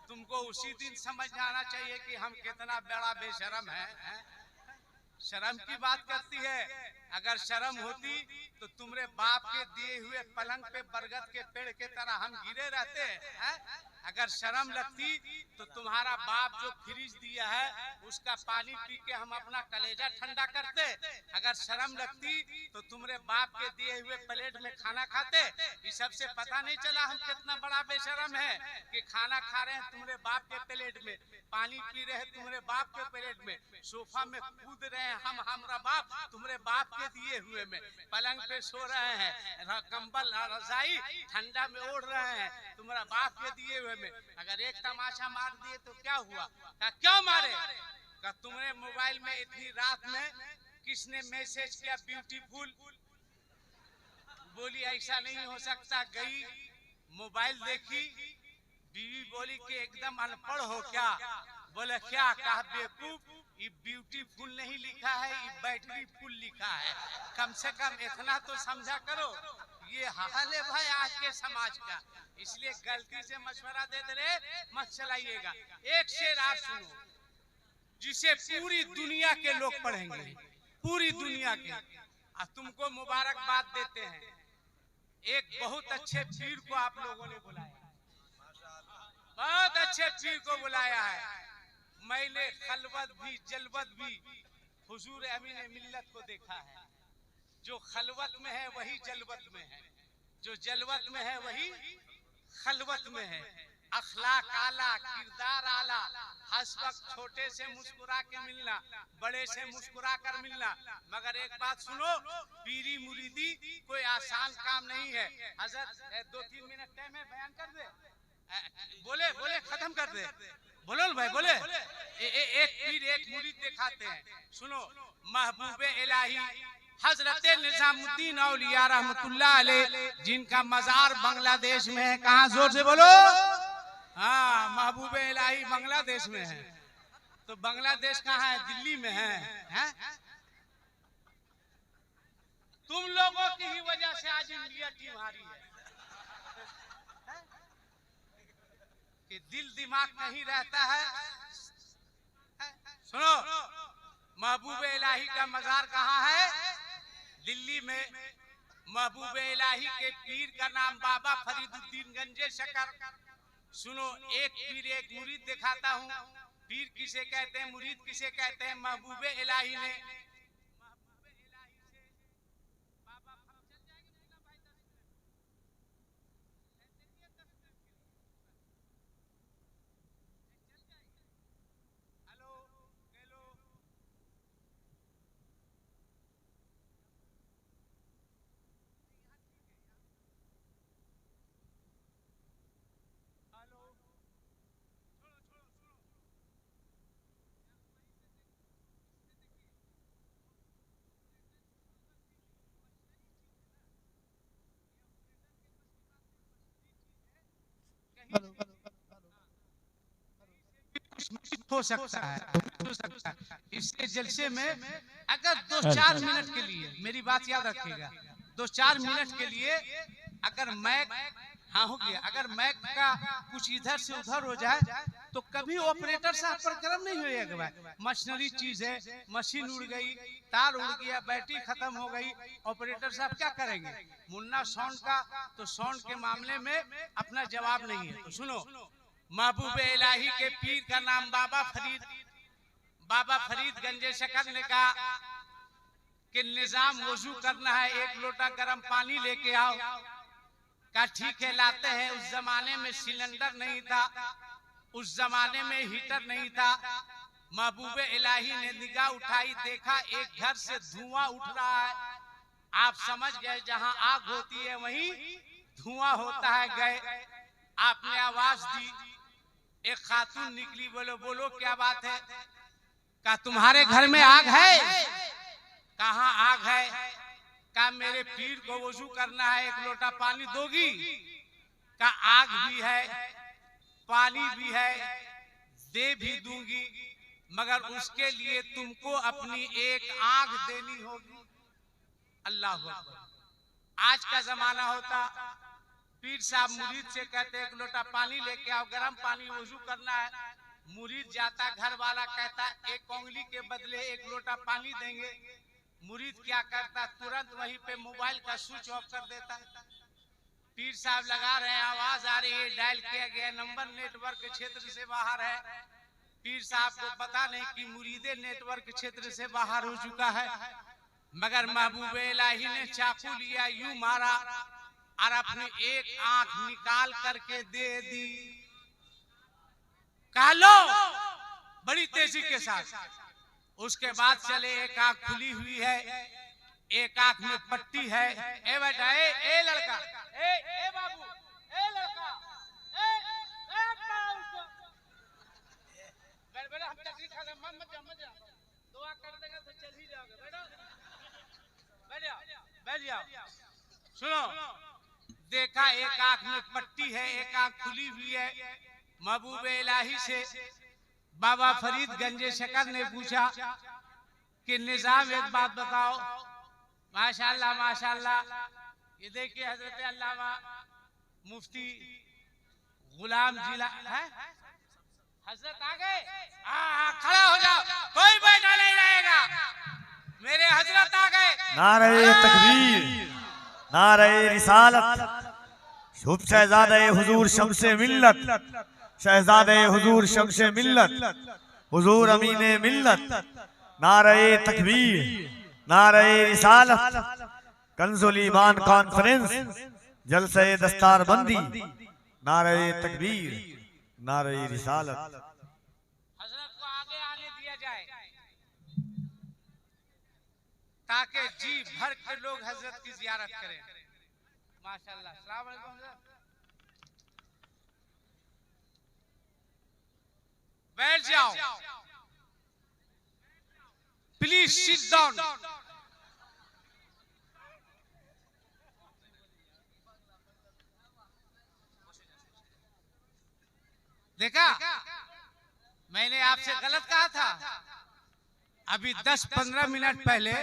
[SPEAKER 1] तुमको उसी दिन समझ आना चाहिए कि हम कितना बड़ा बेशरम है। शर्म की बात करती है, अगर शर्म होती तो तुम्हारे बाप के दिए हुए पलंग पे बरगद के पेड़ के तरह हम गिरे रहते हैं। अगर शर्म लगती तो तुम्हारा बाप जो फ्रिज दिया है उसका पानी पी के हम अपना कलेजा ठंडा करते। अगर शर्म लगती तो तुम्हारे बाप के दिए हुए प्लेट में खाना खाते। इस सबसे पता नहीं चला हम कितना बड़ा बेशरम है कि खाना खा रहे हैं तुम्हारे बाप के प्लेट में, पानी पी रहे हैं तुम्हारे बाप के प्लेट में, सोफा में कूद रहे हैं हम हमारा बाप तुम्हारे बाप के दिए हुए में, पलंग पे सो रहे हैं, कंबल रजाई ठंडा में ओढ़ रहे हैं तुम्हारा बाप के दिए हुए में। अगर एक तमाशा मार दिए तो क्या हुआ? क्यों मारे? तुम्हारे मोबाइल में इतनी रात में किसने मैसेज किया ब्यूटीफुल? बोली ऐसा नहीं हो सकता। गई मोबाइल देखी, बीवी बोली कि एकदम अनपढ़ हो क्या? बोले क्या? कहा बेवकूफ, ये ब्यूटीफुल नहीं लिखा है, ये बैटरी फुल लिखा है। कम से कम इतना तो समझा करो। ये हाल है भाई आज के समाज का, इसलिए गलती से मशवरा दे दे रहे मत चलाइएगा। एक शेर आप सुनो जिसे पूरी दुनिया के लोग पढ़ेंगे, पूरी दुनिया के। और तुमको मुबारकबाद देते हैं, एक बहुत अच्छे पीर को आप लोगों ने बुलाया, बहुत अच्छे पीर को बुलाया है। मैंने खलवत भी जलवत भी हुजूर अमीन मिल्लत को देखा है। जो खलवत में है वही जलवत में है, जो जलवत में है वही खलवत में है। अखलाक आला, किरदार आला, हर वक्त छोटे से मुस्कुरा के मिलना, बड़े से मुस्कुरा कर मिलना। मगर एक बात सुनो, पीरी मुरीदी कोई आसान काम नहीं है। हजरत 2-3 मिनट टाइम है, बयान कर दे, बोले बोले खत्म कर दे, बोलो भाई बोले। एक पीर एक मुरीद दिखाते हैं, सुनो। महबूबे इलाही हजरत निजामुद्दीन औलिया रहमतुल्लाह अलैह, जिनका मजार बांग्लादेश में है। कहाँ, जोर से बोलो। हाँ, महबूबे इलाही बांग्लादेश में है। तो बांग्लादेश कहाँ है? दिल्ली में है? तुम लोगों की ही वजह से आज इंडिया टीम हारी है कि दिल दिमाग नहीं रहता है। सुनो, महबूबे इलाही का मजार कहाँ है? दिल्ली में। महबूबे इलाही के पीर का नाम बाबा फरीदुद्दीन गंजे शकर। सुनो, एक पीर एक मुरीद दिखाता हूँ। पीर किसे कहते हैं, मुरीद किसे कहते हैं? महबूबे इलाही ने हो सकता है। इसके जलसे में अगर 2-4 मिनट के लिए, मेरी बात याद रखिएगा, 2-4 मिनट के लिए अगर मैक, हाँ हो गया, अगर मैक का कुछ इधर से उधर हो जाए तो कभी ऑपरेटर साहब पर गर्म नहीं होएगा। मशीनरी चीज है, मशीन उड़ गई, तार उड़ गया, बैटरी खत्म हो गई, ऑपरेटर साहब क्या करेंगे? मुन्ना साउंड का, तो साउंड के मामले में अपना जवाब नहीं है। तो सुनो, महबूबे इलाही के पीर का नाम बाबा फरीद गंजे शकर ने कहा कि निजाम वजू करना है, एक लोटा गर्म पानी लेके आओ। कहा ठीक है, लाते हैं। उस जमाने में सिलेंडर नहीं था, उस जमाने में हीटर नहीं था। महबूबे इलाही ने निगाह उठाई, देखा एक घर से धुआं उठ रहा है। आप समझ गए, जहां आग होती है वहीं धुआं होता है। गए, आपने आवाज दी, एक खातून निकली, बोलो बोलो क्या बात है? कहा तुम्हारे घर में आग है? कहाँ आग है? कहा मेरे पीर को वजू करना है, एक लोटा पानी दोगी? कहा आग भी है, पानी भी है, दे भी दूंगी, मगर उसके लिए तुमको अपनी एक आंख देनी होगी। अल्लाह अकबर। आज का जमाना होता, पीर साहब मुरीद से कहते एक लोटा पानी लेके आओ, गर्म पानी वजू करना है। मुरीद जाता, घर वाला कहता एक उंगली के बदले एक लोटा पानी देंगे। मुरीद क्या करता, तुरंत वहीं पे मोबाइल का स्विच ऑफ कर देता। पीर साहब लगा रहे हैं, आवाज आ रही है, डायल किया गया नंबर नेटवर्क क्षेत्र से बाहर है। पीर साहब को पता नहीं कि मुरीदे नेटवर्क क्षेत्र से बाहर हो चुका है। मगर महबूबे इलाही ने चाकू लिया, यूं मारा और अपनी एक आंख निकाल करके दे दी। कहा लो, बड़ी तेजी के साथ। उसके बाद चले, एक आंख खुली हुई है, एक आंख में पट्टी है। ए बेटा, ए लड़का, ए बाबू, ए लड़का, बेटा हम तकलीफ खा रहे, मत जा, दुआ कर देगा तो चल ही जाओगे। बेटा बैठ जाओ। सुनो, देखा एक आंख में पट्टी है, एक आंख खुली हुई है। महबूबे इलाही से बाबा फरीद गंजे शकर ने पूछा कि निजाम एक बात बताओ। माशाल्लाह माशाल्लाह, ये देखिए हजरत अल्लामा मुफ्ती गुलाम जिला है, हजरत आ गए। खड़ा हो जाओ, कोई बैठा नहीं रहेगा, मेरे हजरत आ गए।
[SPEAKER 2] नारे तकबीर, नारे रिसालत। शुभ शहजादे हुजूर शमसे मिल्लत, शहजादे हुजूर शमसे मिल्लत, हुजूर अमीने मिल्लत। नारे तकबीर, नारे रिसालत। कंजुल ईमान कॉन्फ्रेंस, जलसे दस्तार बंदी। नारे तकबीर, नारे रिसालत।
[SPEAKER 1] हजरत को आगे आने दिया जाए ताकि जी भर के लोग हजरत की जियारत करें। माशाल्लाह। अस्सलाम वालेकुम हजरत। बैठ जाओ, प्लीज सिट डाउन। देखा, मैंने आपसे गलत कहा था। अभी 10-15 मिनट पहले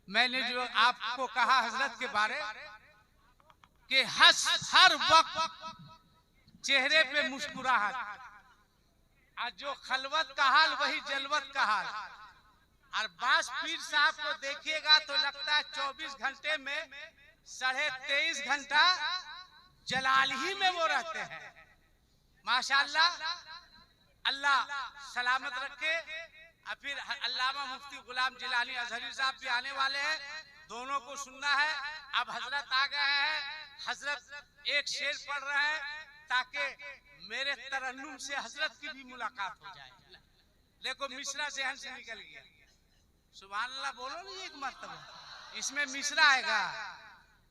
[SPEAKER 1] मैंने जो आपको कहा हजरत के बारे कि हर वक्त चेहरे पे मुस्कुराहट, और जो खलवत का हाल वही जलवत का हाल। और बास पीर साहब को देखिएगा तो लगता है 24 घंटे में 23.5 घंटा जलाल ही में वो रहते हैं। माशाल्लाह, अल्लाह सलामत रखे। और फिर अल्लामा मुफ्ती गुलाम जिलानी अजहरी साहब भी आने वाले हैं, दोनों को सुनना है। अब हजरत आ गए हैं, हजरत एक शेर पढ़ रहे हैं ताकि मेरे तरन्नुम से हजरत की भी मुलाकात हो जाए। देखो मिश्रा जहन से निकल गया। सुभान अल्लाह बोलो नहीं एक मर्तबा, इसमें मिश्रा आएगा।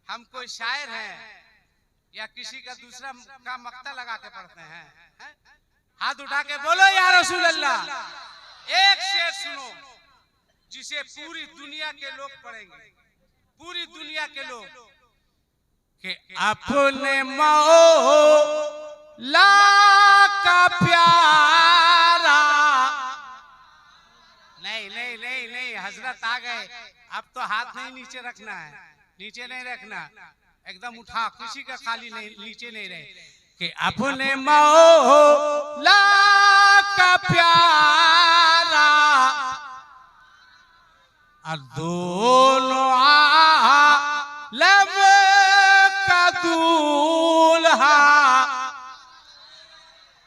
[SPEAKER 1] हम कोई शायर हैं या किसी का दूसरा का मक्ता लगा के पढ़ते हैं? हाथ उठा के बोलो या रसूल अल्लाह। एक शेर सुनो जिसे पूरी दुनिया के लोग पढ़ेंगे, पूरी दुनिया के लोग, कि अपने मौला का प्यारा। नहीं नहीं नहीं नहीं, हजरत आ गए। अब तो हाथ नहीं नीचे रखना है, नीचे नहीं रखना, एकदम उठा, किसी का खाली नहीं, नीचे नहीं रहे। कि अपने मौला का प्यारा और दोनों आलम का दूल्हा।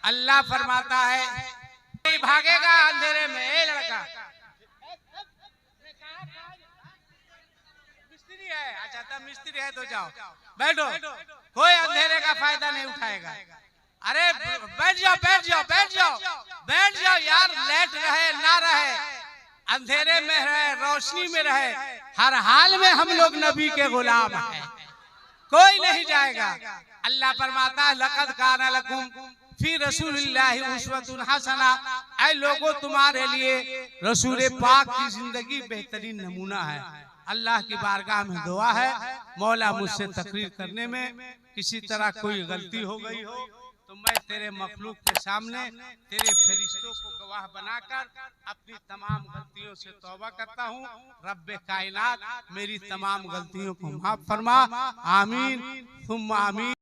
[SPEAKER 1] अल्लाह फरमाता है नहीं भागेगा अंधेरे में। ए लड़का मिस्त्री है, अच्छा तब मिस्त्री है तो जाओ बैठो, कोई अंधेरे का फायदा नहीं उठाएगा। अरे बैठ जाओ बैठ जाओ बैठ जाओ बैठ जाओ यार, लेट रहे ना रहे, अंधेरे में रहे रोशनी में रहे, हर हाल में हम लोग नबी के गुलाम हैं, कोई नहीं जाएगा। अल्लाह फरमाता है लक़द काना लकुम फी रसूलिल्लाहि उस्वतुन हसना। ऐ लोगों तुम्हारे लिए रसूल पाक की जिंदगी बेहतरीन नमूना है। अल्लाह की बारगाह में दुआ है, मौला मुझसे तकरीर करने में किसी तरह कोई गलती हो गई हो तो मैं तेरे मखलूक के सामने तेरे फरिश्तों को गवाह बनाकर अपनी तमाम गलतियों से तौबा करता हूँ। रब्बे कायनात मेरी तमाम गलतियों को माफ फरमा। आमीन सुम्मा आमीन।